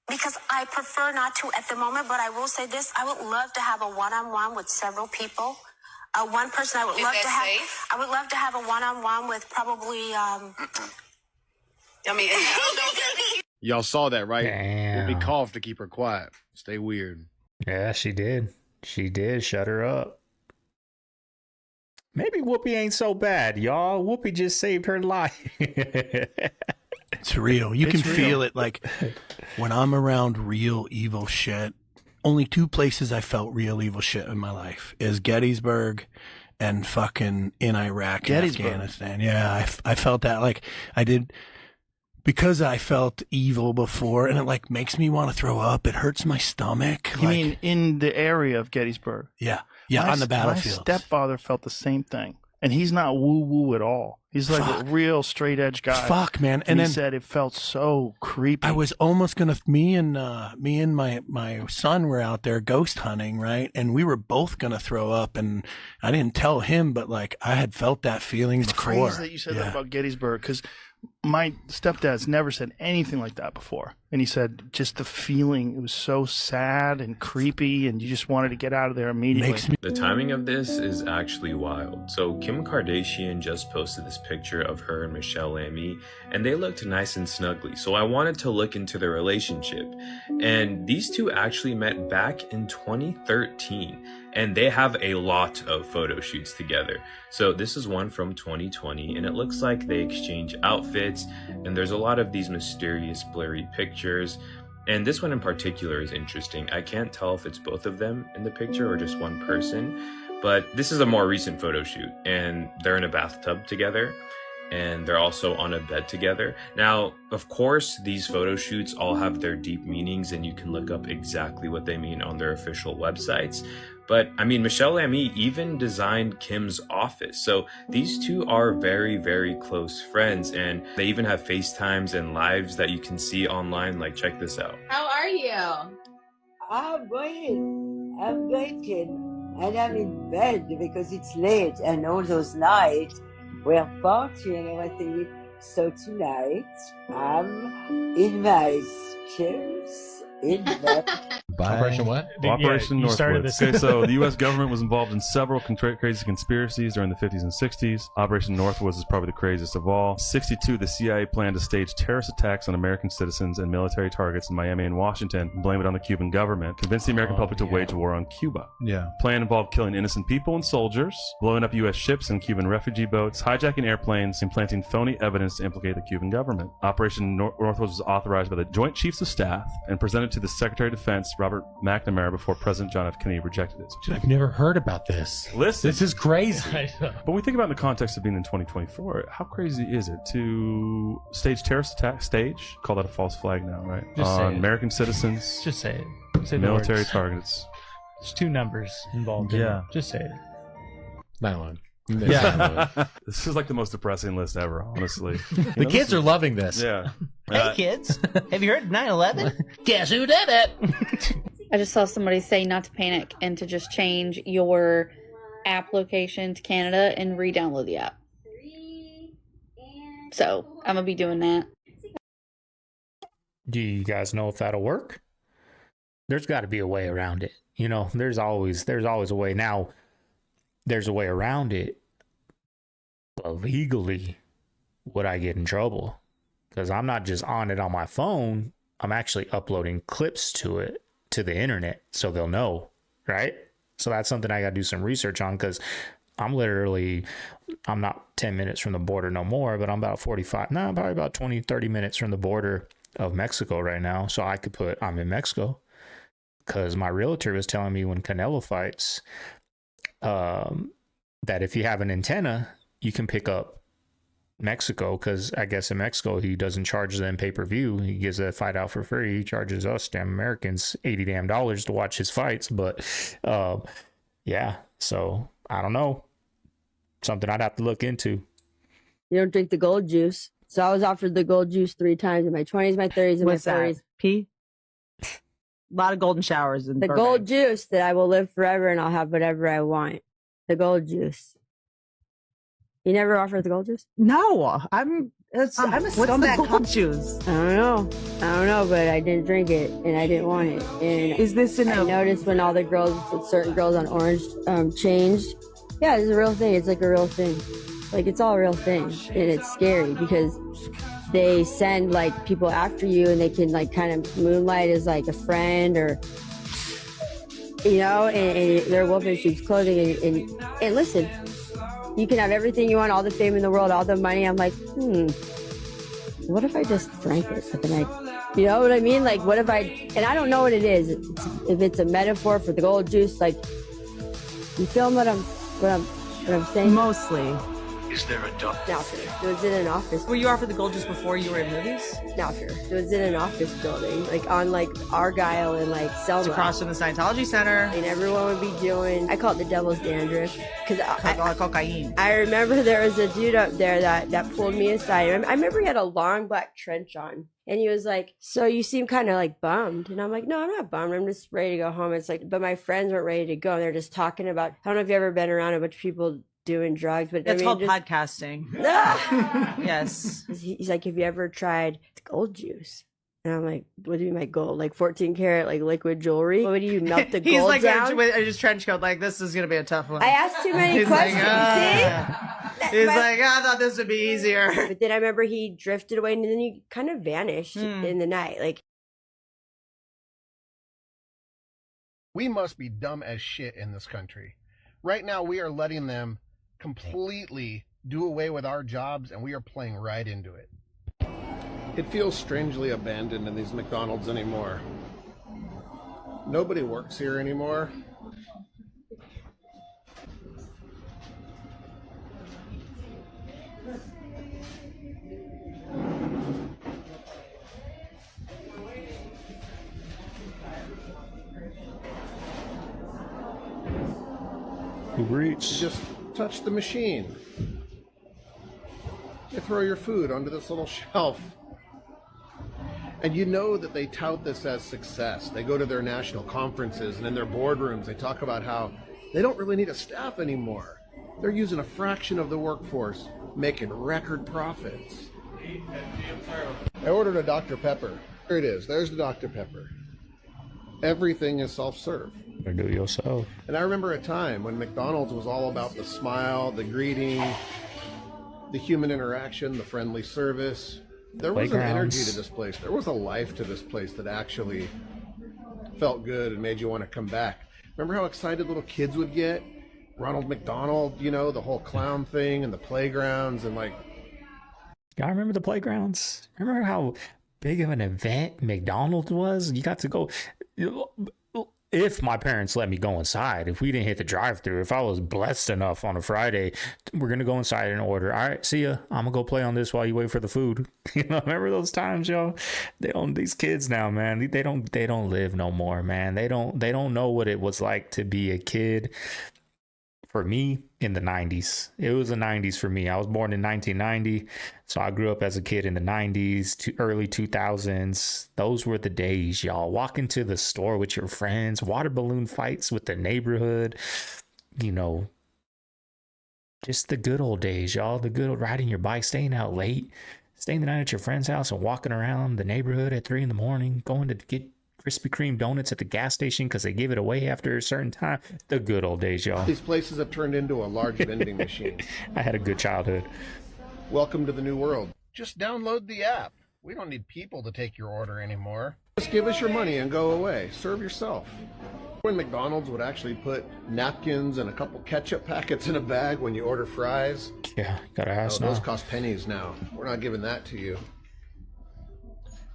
[SPEAKER 8] Because I prefer not to at the moment, but I will say this. I would love to have a one-on-one with several people. One person I would love to have. Safe? I would love to have a one-on-one with probably. I
[SPEAKER 21] mean,
[SPEAKER 22] y'all saw that, right?
[SPEAKER 1] Damn.
[SPEAKER 22] Whoopi coughed to keep her quiet. Stay weird.
[SPEAKER 1] Yeah, she did. She did. Shut her up. Maybe Whoopi ain't so bad, y'all. Whoopi just saved her life.
[SPEAKER 11] It's real. You can feel it. Like when I'm around real evil shit. Only 2 places I felt real evil shit in my life is Gettysburg and fucking in Iraq and Afghanistan. Yeah, I felt that like I did because I felt evil before, and it like makes me want to throw up. It hurts my stomach.
[SPEAKER 9] You mean in the area of Gettysburg?
[SPEAKER 11] Yeah, on the battlefield.
[SPEAKER 9] My stepfather felt the same thing, and he's not woo-woo at all. He's like a real straight-edge guy.
[SPEAKER 11] Fuck, man.
[SPEAKER 9] And he said it felt so creepy.
[SPEAKER 11] I was almost going to, me and my son were out there ghost hunting, right? And we were both going to throw up, and I didn't tell him, but like I had felt that feeling before.
[SPEAKER 9] It's crazy that you said that about Gettysburg, because my stepdad's never said anything like that before. And he said just the feeling, it was so sad and creepy, and you just wanted to get out of there immediately.
[SPEAKER 15] The timing of this is actually wild. So Kim Kardashian just posted this picture of her and Michelle Lamy, and they looked nice and snuggly. So I wanted to look into their relationship. And these two actually met back in 2013. And they have a lot of photo shoots together. So this is one from 2020, and it looks like they exchange outfits, and there's a lot of these mysterious blurry pictures. And this one in particular is interesting. I can't tell if it's both of them in the picture or just one person, but this is a more recent photo shoot, and they're in a bathtub together. and they're also on a bed together. Now, of course, these photo shoots all have their deep meanings, and you can look up exactly what they mean on their official websites. But I mean, Michelle Lamy even designed Kim's office. So these two are very, very close friends, and they even have FaceTimes and lives that you can see online. Like, check this out.
[SPEAKER 10] How are you?
[SPEAKER 12] I'm great, kid. And I'm in bed because it's late and all those nights we're partying and everything. So tonight, I'm in my chairs in bed.
[SPEAKER 13] Operation what?
[SPEAKER 17] Operation
[SPEAKER 13] you started
[SPEAKER 17] Northwoods.
[SPEAKER 13] this.
[SPEAKER 17] Okay, so the U.S. government was involved in several crazy conspiracies during the 50s and 60s. Operation Northwoods is probably the craziest of all. 62, the CIA planned to stage terrorist attacks on American citizens and military targets in Miami and Washington and blame it on the Cuban government. Convinced the American public to wage war on Cuba.
[SPEAKER 13] Yeah.
[SPEAKER 17] Plan involved killing innocent people and soldiers, blowing up U.S. ships and Cuban refugee boats, hijacking airplanes, and planting phony evidence to implicate the Cuban government. Operation Northwoods was authorized by the Joint Chiefs of Staff and presented to the Secretary of Defense, Robert McNamara, before President John F. Kennedy rejected it.
[SPEAKER 13] Dude, I've never heard about this.
[SPEAKER 17] Listen.
[SPEAKER 13] This is crazy.
[SPEAKER 17] But when we think about it in the context of being in 2024, how crazy is it to stage terrorist attack, call that a false flag now, right?
[SPEAKER 13] Just say
[SPEAKER 17] on
[SPEAKER 13] it.
[SPEAKER 17] American citizens,
[SPEAKER 13] Just say it. Say the
[SPEAKER 17] military
[SPEAKER 13] words.
[SPEAKER 17] targets.
[SPEAKER 3] There's two numbers involved.
[SPEAKER 13] Yeah.
[SPEAKER 3] In it. Just say it.
[SPEAKER 13] 9/11.
[SPEAKER 17] Yeah. This is like the most depressing list ever, honestly.
[SPEAKER 13] The kids are loving this.
[SPEAKER 17] Yeah.
[SPEAKER 24] Hey kids, have you heard of 9/11? Guess who did it?
[SPEAKER 25] I just saw somebody say not to panic and to just change your app location to Canada and re-download the app. So I'm gonna be doing that.
[SPEAKER 1] Do you guys know if that'll work? There's got to be a way around it. You know, there's always a way. Now, there's a way around it, but legally, would I get in trouble? Because I'm not just on it on my phone. I'm actually uploading clips to it to the internet, so they'll know, right? So that's something I got to do some research on, because I'm not 10 minutes from the border no more, but I'm about probably about 20, 30 minutes from the border of Mexico right now. So I could put, I'm in Mexico, because my realtor was telling me when Canelo fights, that if you have an antenna, you can pick up Mexico, because I guess in Mexico he doesn't charge them pay-per-view. He gives that fight out for free. He charges us damn Americans $80 to watch his fights. But yeah, so I don't know. Something I'd have to look into.
[SPEAKER 26] You don't drink the gold juice. So I was offered the gold juice 3 times in my 20s, my 30s, and
[SPEAKER 24] What's
[SPEAKER 26] my 40s.
[SPEAKER 24] that? Pee? A lot of golden showers in
[SPEAKER 26] The
[SPEAKER 24] Burbank.
[SPEAKER 26] gold juice that I will live forever and I'll have whatever I want. The gold juice. You never offered the gold juice?
[SPEAKER 24] No, I'm a
[SPEAKER 26] what's
[SPEAKER 24] scumbag.
[SPEAKER 26] that
[SPEAKER 24] Gold juice.
[SPEAKER 26] I don't know, but I didn't drink it and I didn't want it. And
[SPEAKER 24] is this in
[SPEAKER 26] I noticed when all the girls, certain girls on Orange changed. Yeah, it's a real thing. It's like a real thing. Like, it's all a real thing. And it's scary because they send like people after you and they can like kind of moonlight as like a friend, or you know, and they're wolf in sheep's clothing. And listen, you can have everything you want, all the fame in the world, all the money. I'm like, what if I just drank it? But then you know what I mean? Like, what if and I don't know what it is. If it's a metaphor for the gold juice, like, you feel what I'm saying?
[SPEAKER 24] Mostly.
[SPEAKER 12] Is there a doctor?
[SPEAKER 26] No, sir. It was in an office.
[SPEAKER 24] Were you offered the gold juice before you were in movies?
[SPEAKER 26] No, sir. It was in an office building, like on like Argyle and like Selma.
[SPEAKER 24] It's across from the Scientology Center.
[SPEAKER 26] And everyone would be doing, I call it the devil's dandruff. Because
[SPEAKER 24] cocaine.
[SPEAKER 26] I remember there was a dude up there that pulled me aside. I remember he had a long black trench on. And he was like, so you seem kind of like bummed. And I'm like, no, I'm not bummed. I'm just ready to go home. It's like, but my friends weren't ready to go. And they're just talking about, I don't know if you've ever been around a bunch of people doing drugs, but
[SPEAKER 24] That's
[SPEAKER 26] I mean,
[SPEAKER 24] called
[SPEAKER 26] just,
[SPEAKER 24] podcasting. Yes.
[SPEAKER 26] He's like, have you ever tried gold juice? And I'm like, what do you mean by gold? Like 14 karat, like liquid jewelry? What do you melt the gold
[SPEAKER 24] He's like
[SPEAKER 26] down?
[SPEAKER 24] with his trench coat, like, this is going to be a tough one.
[SPEAKER 26] I asked too many
[SPEAKER 24] He's
[SPEAKER 26] questions.
[SPEAKER 24] Like,
[SPEAKER 26] See?
[SPEAKER 24] He's like, I thought this would be easier.
[SPEAKER 26] But then I remember he drifted away and then he kind of vanished in the night. Like,
[SPEAKER 28] we must be dumb as shit in this country. Right now, we are letting them completely do away with our jobs, and we are playing right into it.
[SPEAKER 6] It feels strangely abandoned in these McDonald's anymore. Nobody works here anymore.
[SPEAKER 1] Uber Eats.
[SPEAKER 28] You just touch the machine. You throw your food onto this little shelf. And you know that they tout this as success. They go to their national conferences and in their boardrooms, they talk about how they don't really need a staff anymore. They're using a fraction of the workforce, making record profits. I ordered a Dr. Pepper. There it is. There's the Dr. Pepper. Everything is self-serve.
[SPEAKER 1] Or do it yourself.
[SPEAKER 28] And I remember a time when McDonald's was all about the smile, the greeting, the human interaction, the friendly service. There was an energy to this place. There was a life to this place that actually felt good and made you want to come back. Remember how excited little kids would get? Ronald McDonald, you know, the whole clown thing and the playgrounds and like...
[SPEAKER 1] I remember the playgrounds. Remember how big of an event McDonald's was? You got to go... If my parents let me go inside, if we didn't hit the drive-thru, if I was blessed enough on a Friday, we're going to go inside and order. All right, see ya. I'm going to go play on this while you wait for the food. You know, remember those times, y'all? These kids now, man, they don't live no more, man. They don't know what it was like to be a kid. For me, in the 90s. It was the 90s for me. I was born in 1990, so I grew up as a kid in the 90s to early 2000s. Those were the days, y'all. Walking to the store with your friends, water balloon fights with the neighborhood, you know, just the good old days, y'all. The good old riding your bike, staying out late, staying the night at your friend's house and walking around the neighborhood at 3 a.m, going to get Krispy Kreme donuts at the gas station because they give it away after a certain time. The good old days, y'all.
[SPEAKER 28] These places have turned into a large vending machine.
[SPEAKER 1] I had a good childhood.
[SPEAKER 28] Welcome to the new world. Just download the app. We don't need people to take your order anymore. Just give us your money and go away. Serve yourself. When McDonald's would actually put napkins and a couple ketchup packets in a bag when you order fries.
[SPEAKER 1] Yeah, gotta ask now.
[SPEAKER 28] Those cost pennies now. We're not giving that to you.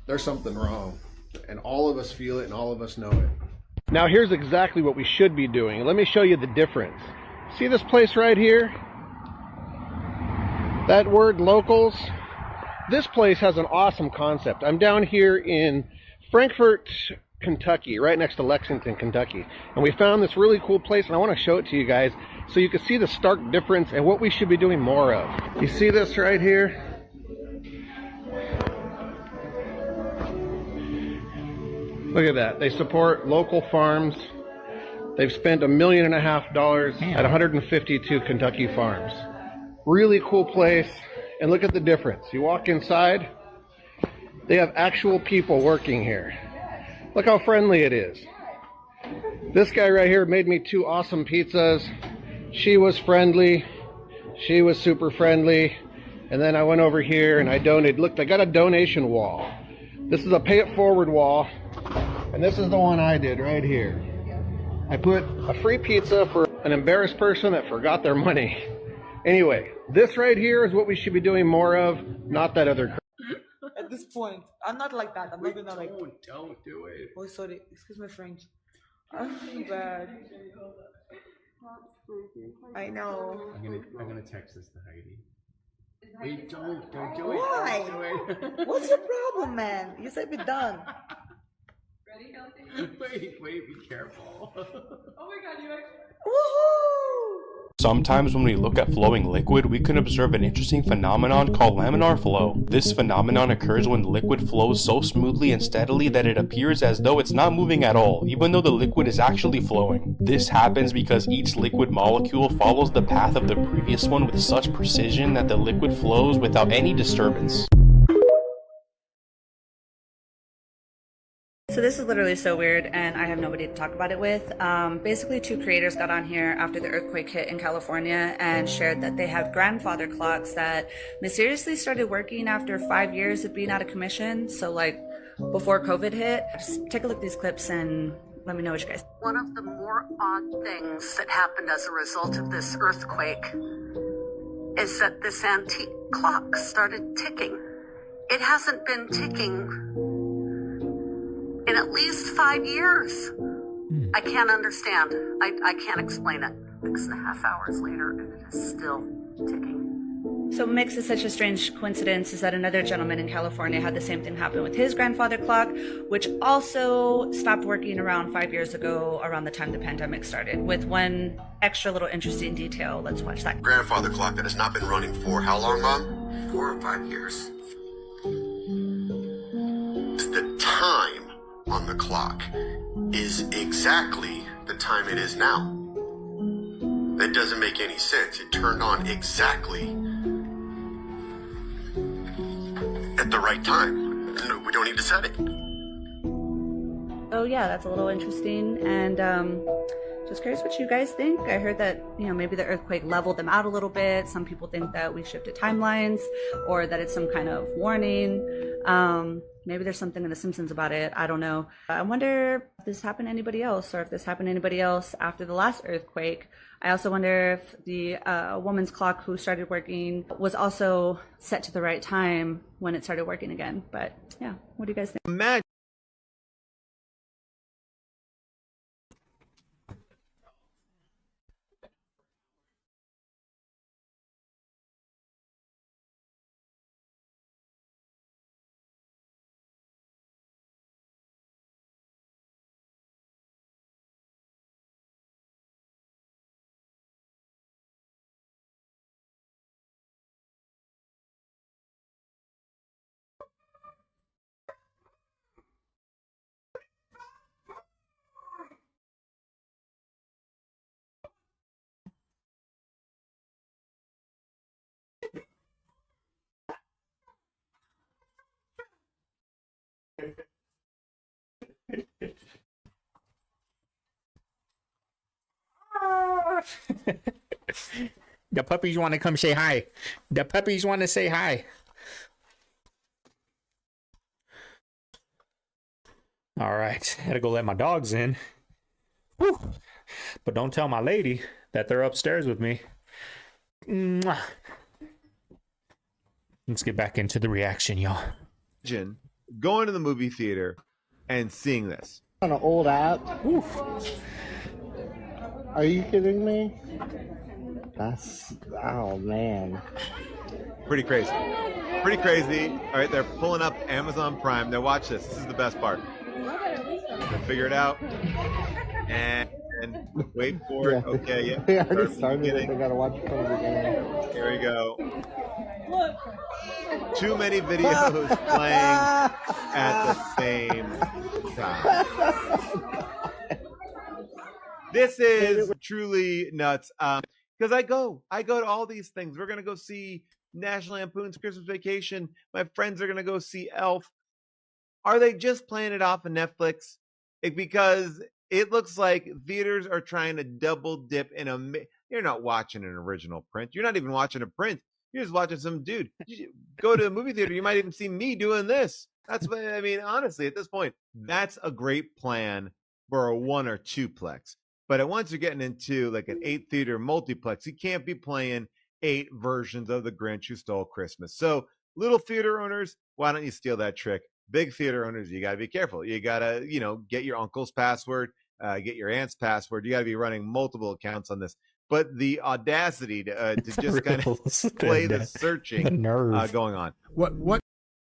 [SPEAKER 28] There's something wrong. And all of us feel it and all of us know it. Now here's exactly what we should be doing. Let me show you the difference. See this place right here? That word locals? This place has an awesome concept. I'm down here in Frankfort, Kentucky, right next to Lexington, Kentucky. And we found this really cool place and I want to show it to you guys so you can see the stark difference and what we should be doing more of. You see this right here? Look at that. They support local farms. They've spent $1.5 million at 152 Kentucky farms. Really cool place. And look at the difference. You walk inside, they have actual people working here. Look how friendly it is. This guy right here made me 2 awesome pizzas. She was friendly. She was super friendly. And then I went over here and I donated. Look, I got a donation wall. This is a pay it forward wall. And this is the one I did right here. I put a free pizza for an embarrassed person that forgot their money. Anyway, this right here is what we should be doing more of, not that other crap.
[SPEAKER 2] At this point, I'm not like that. I'm not gonna like.
[SPEAKER 28] Don't do it.
[SPEAKER 2] Oh, sorry. Excuse my French. I'm feeling bad. I know.
[SPEAKER 22] I'm gonna text this to Heidi. Wait, don't do it.
[SPEAKER 2] Why?
[SPEAKER 22] Don't do it.
[SPEAKER 2] What's your problem, man? You said we're done.
[SPEAKER 22] Wait, be careful. Oh my god, you actually...
[SPEAKER 2] Woohoo!
[SPEAKER 4] Sometimes when we look at flowing liquid, we can observe an interesting phenomenon called laminar flow. This phenomenon occurs when the liquid flows so smoothly and steadily that it appears as though it's not moving at all, even though the liquid is actually flowing. This happens because each liquid molecule follows the path of the previous one with such precision that the liquid flows without any disturbance.
[SPEAKER 10] So this is literally so weird, and I have nobody to talk about it with. Basically, 2 creators got on here after the earthquake hit in California and shared that they have grandfather clocks that mysteriously started working after 5 years of being out of commission. So like before COVID hit. Just take a look at these clips and let me know what you guys.
[SPEAKER 16] One of the more odd things that happened as a result of this earthquake is that this antique clock started ticking. It hasn't been ticking in at least 5 years. I can't understand. I can't explain it. 6.5 hours later, and it is still ticking.
[SPEAKER 10] So what makes it such a strange coincidence is that another gentleman in California had the same thing happen with his grandfather clock, which also stopped working around 5 years ago, around the time the pandemic started, with one extra little interesting detail. Let's watch that.
[SPEAKER 5] Grandfather clock that has not been running for how long, Mom? 4 or 5 years. The time on the clock is exactly the time it is now. That doesn't make any sense. It turned on exactly at the right time. No, we don't need to set it.
[SPEAKER 10] Oh yeah, that's a little interesting. And just curious what you guys think. I heard that, maybe the earthquake leveled them out a little bit. Some people think that we shifted timelines or that it's some kind of warning. Maybe there's something in The Simpsons about it. I don't know. I wonder if this happened to anybody else, or if this happened to anybody else after the last earthquake. I also wonder if the woman's clock who started working was also set to the right time when it started working again. But yeah, what do you guys think?
[SPEAKER 7] Imagine.
[SPEAKER 1] The puppies want to come say hi. The puppies want to say hi. All right, had to go let my dogs in. Whew. But don't tell my lady that they're upstairs with me. Mwah. Let's get back into the reaction, y'all.
[SPEAKER 7] Imagine going to the movie theater and seeing this.
[SPEAKER 14] On an old app?
[SPEAKER 1] Oof.
[SPEAKER 14] Are you kidding me? That's, oh man.
[SPEAKER 7] Pretty crazy. Pretty crazy. All right, they're pulling up Amazon Prime. Now watch this. This is the best part. They'll figure it out. And wait for it. Okay, yeah.
[SPEAKER 14] They already started it. They gotta watch it from the beginning.
[SPEAKER 7] Here we go. Too many videos playing at the same time. This is truly nuts. Because I go to all these things. We're gonna go see National Lampoon's Christmas Vacation. My friends are gonna go see Elf. Are they just playing it off of Netflix? Because it looks like theaters are trying to double dip in a. You're not watching an original print. You're not even watching a print. You're just watching some dude. You go to a movie theater. You might even see me doing this. That's what I mean. Honestly, at this point, that's a great plan for a 1 or 2-plex. But once you're getting into like an 8-theater multiplex, you can't be playing 8 versions of The Grinch Who Stole Christmas. So little theater owners, why don't you steal that trick? Big theater owners, you got to be careful. You got to, get your uncle's password, get your aunt's password. You got to be running multiple accounts on this. But the audacity to just kind of play the searching
[SPEAKER 1] the nerve
[SPEAKER 7] going on.
[SPEAKER 11] What?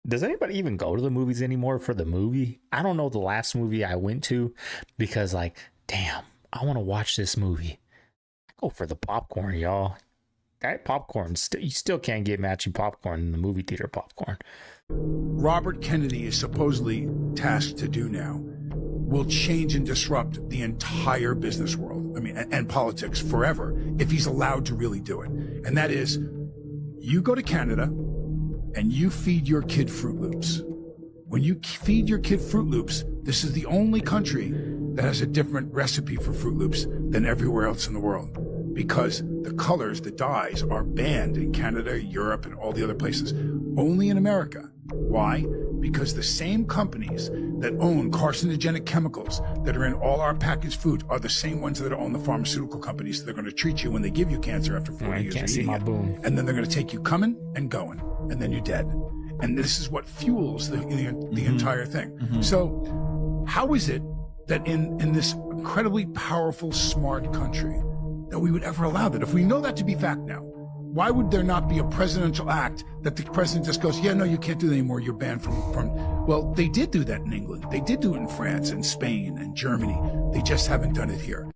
[SPEAKER 1] Does anybody even go to the movies anymore for the movie? I don't know the last movie I went to because, damn, I want to watch this movie. I go for the popcorn, y'all. That popcorn, you still can't get matching popcorn in the movie theater popcorn.
[SPEAKER 18] Robert Kennedy is supposedly tasked to do now will change and disrupt the entire business world. I mean, and politics forever if he's allowed to really do it. And that is, you go to Canada and you feed your kid Fruit Loops. When you feed your kid Fruit Loops, this is the only country that has a different recipe for Fruit Loops than everywhere else in the world. Because the colors, the dyes, are banned in Canada, Europe, and all the other places. Only in America. Why? Because the same companies that own carcinogenic chemicals that are in all our packaged food are the same ones that own the pharmaceutical companies that are going to treat you when they give you cancer after 40 years of eating it. And then they're going to take you coming and going, and then you're dead. And this is what fuels the entire thing. So how is it that in this incredibly powerful, smart country that we would ever allow that? If we know that to be fact now, Why would there not be a presidential act that the president just goes, yeah, no, you can't do that anymore. You're banned from. Well, they did do that in England. They did do it in France and Spain and Germany. They just haven't done it here.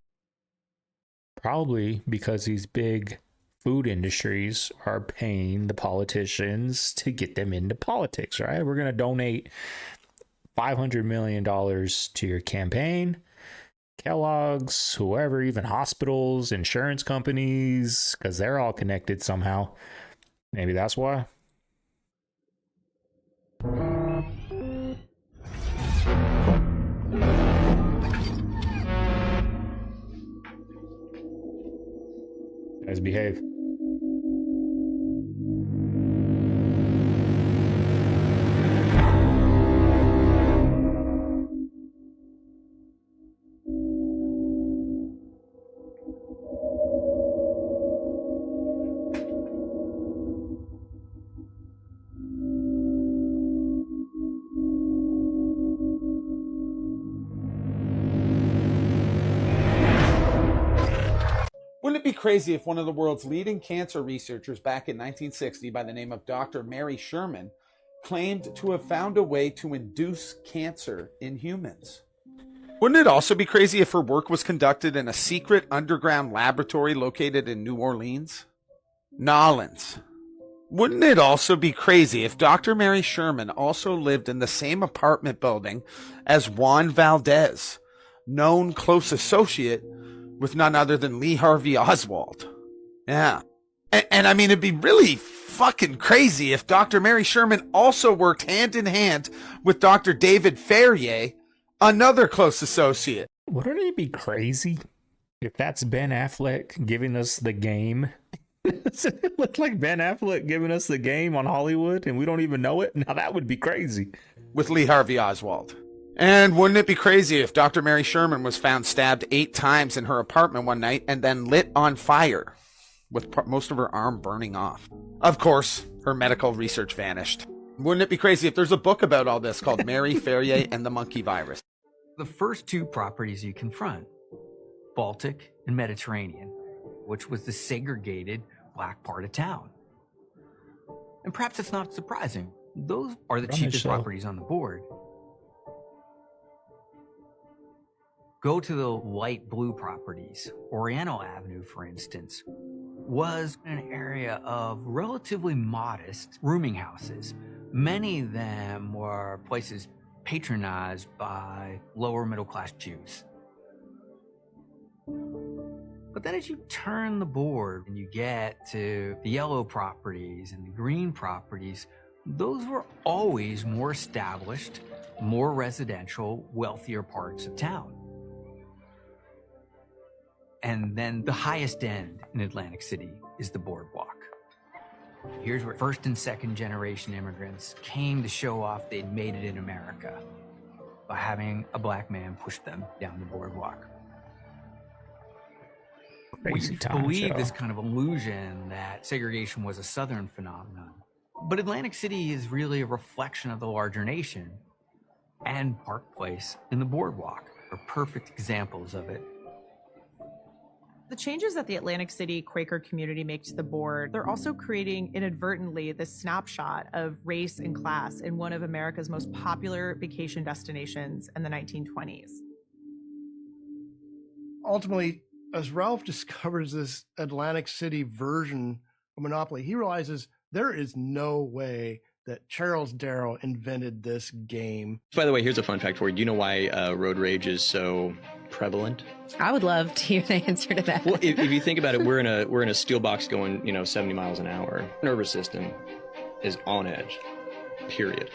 [SPEAKER 1] Probably because these big food industries are paying the politicians to get them into politics, right? We're going to donate $500 million to your campaign. Kellogg's, whoever, even hospitals, insurance companies, because they're all connected somehow. Maybe that's why. Guys, behave.
[SPEAKER 8] Wouldn't it be crazy if one of the world's leading cancer researchers back in 1960 by the name of Dr. Mary Sherman claimed to have found a way to induce cancer in humans? Wouldn't it also be crazy if her work was conducted in a secret underground laboratory located in New Orleans? Nolans. Wouldn't it also be crazy if Dr. Mary Sherman also lived in the same apartment building as Juan Valdez, known close associate with none other than Lee Harvey Oswald? Yeah. And I mean, it'd be really fucking crazy if Dr. Mary Sherman also worked hand in hand with Dr. David Ferrier, another close associate.
[SPEAKER 1] Wouldn't it be crazy if that's Ben Affleck giving us the game? It looks like Ben Affleck giving us the game on Hollywood and we don't even know it. Now that would be crazy.
[SPEAKER 8] With Lee Harvey Oswald. And wouldn't it be crazy if Dr. Mary Sherman was found stabbed 8 times in her apartment one night and then lit on fire, with most of her arm burning off? Of course, her medical research vanished. Wouldn't it be crazy if there's a book about all this called Mary Ferrier and the Monkey Virus?
[SPEAKER 9] The first 2 properties you confront, Baltic and Mediterranean, which was the segregated black part of town. And perhaps it's not surprising. Those are the cheapest properties on the board. Go to the light blue properties. Oriental Avenue, for instance, was an area of relatively modest rooming houses. Many of them were places patronized by lower middle class Jews. But then as you turn the board and you get to the yellow properties and the green properties, those were always more established, more residential, wealthier parts of town. And then the highest end in Atlantic City is the boardwalk. Here's where first and second generation immigrants came to show off they'd made it in America by having a black man push them down the boardwalk. We believe this kind of illusion that segregation was a Southern phenomenon. But Atlantic City is really a reflection of the larger nation, and Park Place and the boardwalk are perfect examples of it.
[SPEAKER 15] The changes that the Atlantic City Quaker community make to the board, they're also creating inadvertently this snapshot of race and class in one of America's most popular vacation destinations in the 1920s.
[SPEAKER 19] Ultimately, as Ralph discovers this Atlantic City version of Monopoly, he realizes there is no way that Charles Darrow invented this game.
[SPEAKER 20] By the way, here's a fun fact for you. Do you know why road rage is so prevalent?
[SPEAKER 21] I would love to hear the answer to that.
[SPEAKER 20] Well, if you think about it, we're in a steel box going, 70 miles an hour. Nervous system is on edge, period.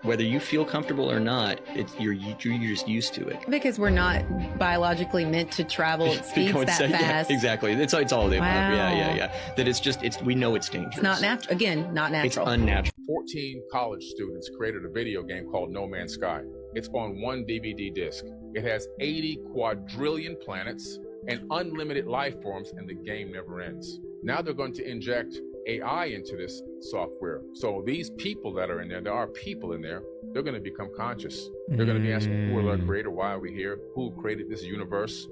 [SPEAKER 20] Whether you feel comfortable or not, you're just used to it.
[SPEAKER 21] Because we're not biologically meant to travel at speeds that fast.
[SPEAKER 20] Yeah, exactly. It's all the above.
[SPEAKER 21] Wow.
[SPEAKER 20] Yeah. That we know it's dangerous.
[SPEAKER 21] It's not natural. Again, not natural.
[SPEAKER 20] It's unnatural.
[SPEAKER 23] 14 college students created a video game called No Man's Sky. It's on one DVD disc. It has 80 quadrillion planets and unlimited life forms, and the game never ends. Now they're going to inject AI into this software. So these people that are in there are people in there, they're going to become conscious. They're going to be asking, who are our creator? Why are we here? Who created this universe?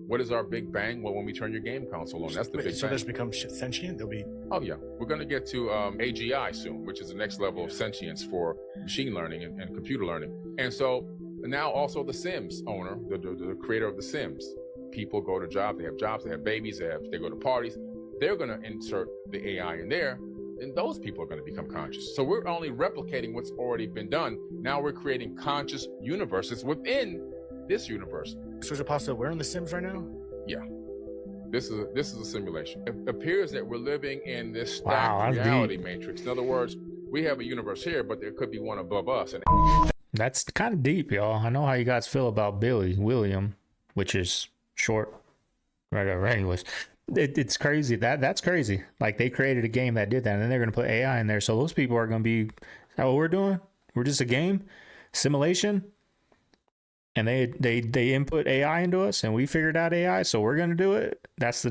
[SPEAKER 23] What is our big bang? Well, when we turn your game console on, that's the big
[SPEAKER 22] So
[SPEAKER 23] bang.
[SPEAKER 22] this becomes sentient? They'll be...
[SPEAKER 23] Oh yeah, we're going to get to AGI soon, which is the next level of sentience for machine learning and computer learning. And so now also the Sims owner, the creator of the Sims, people go to jobs, they have babies, they go to parties. They're going to insert the AI in there, and those people are going to become conscious. So we're only replicating what's already been done. Now we're creating conscious universes within this universe.
[SPEAKER 22] So is it possible we're in the Sims right now?
[SPEAKER 23] Yeah. This is a simulation. It appears that we're living in this stacked
[SPEAKER 1] Wow, that's
[SPEAKER 23] reality
[SPEAKER 1] deep.
[SPEAKER 23] matrix. In other words, we have a universe here, but there could be one above us. And
[SPEAKER 1] That's kind of deep, y'all. I know how you guys feel about William, which is short. Whatever. Anyways, it's crazy. That's crazy. Like, they created a game that did that, and then they're gonna put AI in there. So those people are gonna be, is that what we're doing? We're just a game simulation. And they input AI into us, and we figured out AI, so we're gonna do it. That's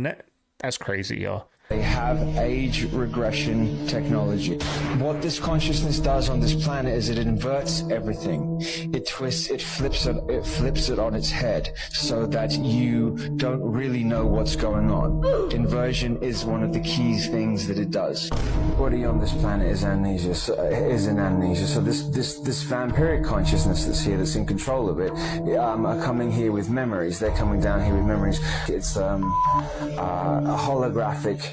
[SPEAKER 1] crazy, y'all.
[SPEAKER 3] They have age regression technology. What this consciousness does on this planet is it inverts everything. It twists, it flips it on its head so that you don't really know what's going on. Inversion is one of the key things that it does. Everybody on this planet is in amnesia. So this vampiric consciousness that's here, that's in control of it, are coming here with memories. They're coming down here with memories. It's a holographic,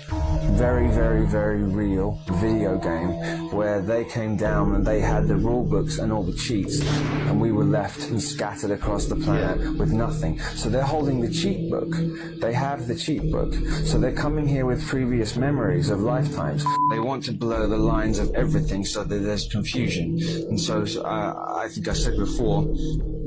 [SPEAKER 3] very, very, very real video game where they came down and they had the rule books and all the cheats, and we were left and scattered across the planet with nothing. So they're holding the cheat book. They have the cheat book. So they're coming here with previous memories of lifetimes. They want to blur the lines of everything so that there's confusion. And so I think I said before,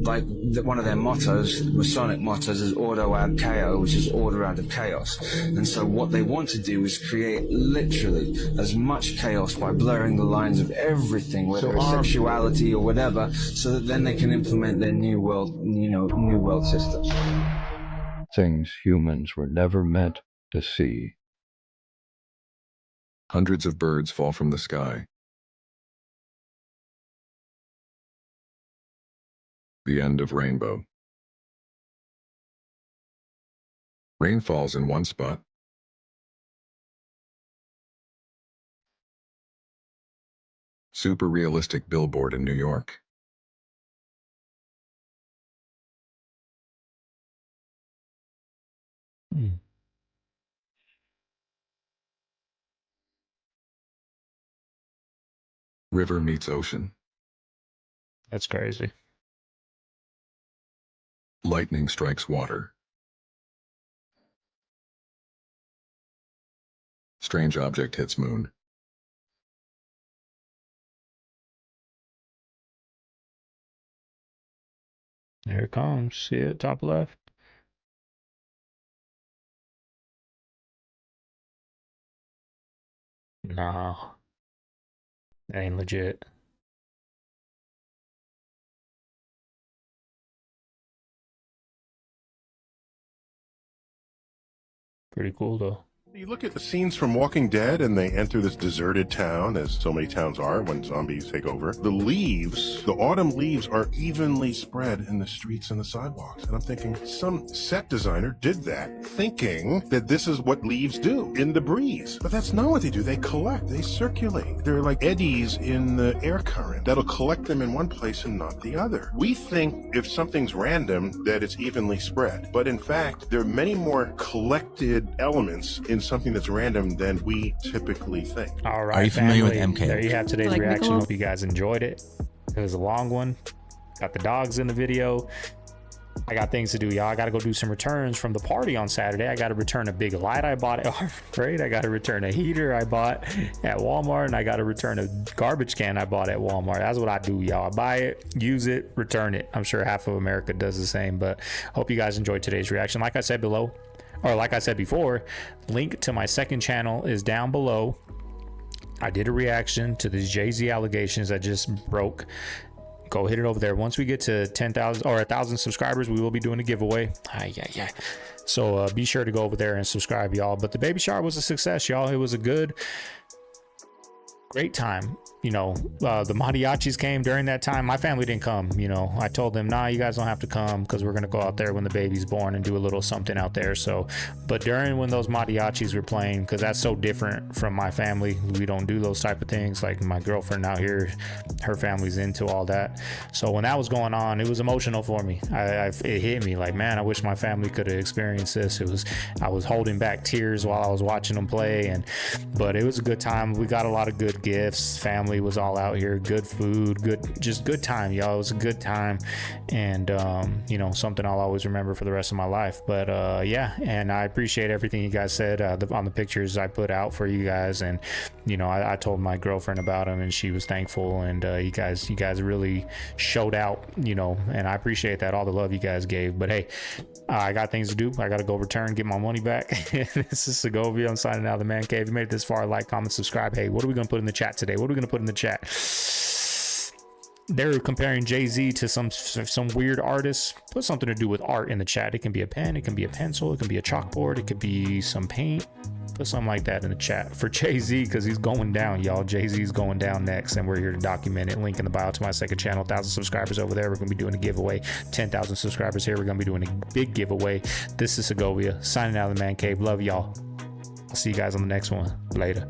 [SPEAKER 3] like one of their mottos, Masonic mottos, is Ordo ad Chaos, which is order out of chaos. And so what they want to do is create literally as much chaos by blurring the lines of everything, whether it's sexuality or whatever, so that then they can implement their new world systems.
[SPEAKER 12] Things humans were never meant to see.
[SPEAKER 13] Hundreds of birds fall from the sky. The end of rainbow. Rain falls in one spot. Super realistic billboard in New York. River meets ocean.
[SPEAKER 1] That's crazy.
[SPEAKER 13] Lightning strikes water. Strange object hits moon.
[SPEAKER 1] There it comes. See it, top left? No. That ain't legit. Pretty cool, though.
[SPEAKER 17] You look at the scenes from Walking Dead and they enter this deserted town, as so many towns are when zombies take over. The leaves, the autumn leaves, are evenly spread in the streets and the sidewalks. And I'm thinking, some set designer did that, thinking that this is what leaves do in the breeze. But that's not what they do. They collect, they circulate. They're like eddies in the air current that'll collect them in one place and not the other. We think if something's random that it's evenly spread. But in fact, there are many more collected elements in something that's random than we typically think.
[SPEAKER 1] All right,
[SPEAKER 24] Are you familiar with
[SPEAKER 1] family,
[SPEAKER 24] MK?
[SPEAKER 1] there you have today's
[SPEAKER 24] Like
[SPEAKER 1] reaction.
[SPEAKER 24] Michelob?
[SPEAKER 1] Hope you guys enjoyed it. It was a long one. Got the dogs in the video. I got things to do, y'all. I got to go do some returns from the party on Saturday. I got to return a big light I bought at Freight. I got to return a heater I bought at Walmart, and I got to return a garbage can I bought at Walmart. That's what I do, y'all. I buy it, use it, return it. I'm sure half of America does the same, but hope you guys enjoyed today's reaction. Like I said below, or like I said before, link to my second channel is down below. I did a reaction to these Jay-Z allegations that just broke. Go hit it over there. Once we get to 10,000 or 1,000 subscribers, we will be doing a giveaway. Yeah. So be sure to go over there and subscribe, y'all. But the baby shower was a success, y'all. It was a good great time. You know, the mariachis came during that time. My family didn't come. You know, I told them, nah, you guys don't have to come because we're going to go out there when the baby's born and do a little something out there. So, but during when those mariachis were playing, because that's so different from my family, we don't do those type of things. Like my girlfriend out here, her family's into all that. So when that was going on, it was emotional for me. It hit me like, man, I wish my family could have experienced this. I was holding back tears while I was watching them play, but it was a good time. We got a lot of good gifts. Family was all out here, good food, just good time, y'all. It was a good time, and you know, something I'll always remember for the rest of my life. But yeah, and I appreciate everything you guys said on the pictures I put out for you guys, and you know, I told my girlfriend about them, and she was thankful, and you guys really showed out, you know, and I appreciate that, all the love you guys gave. But hey, I got things to do. I got to go return, get my money back. This is Segovia. I'm signing out of the Man Cave. If you made it this far, like, comment, subscribe. Hey, what are we gonna put in the chat today? What are we gonna put in the chat? They're comparing Jay-Z to some weird artist. Put something to do with art in the chat. It can be a pen, it can be a pencil, it can be a chalkboard, it could be some paint. Put something like that in the chat for Jay-Z, because he's going down, y'all. Jay-Z's going down next, and we're here to document it. Link in the bio to my second channel. 1,000 subscribers over there. We're going to be doing a giveaway. 10,000 subscribers here. We're going to be doing a big giveaway. This is Segovia, signing out of the Man Cave. Love y'all. I'll see you guys on the next one. Later.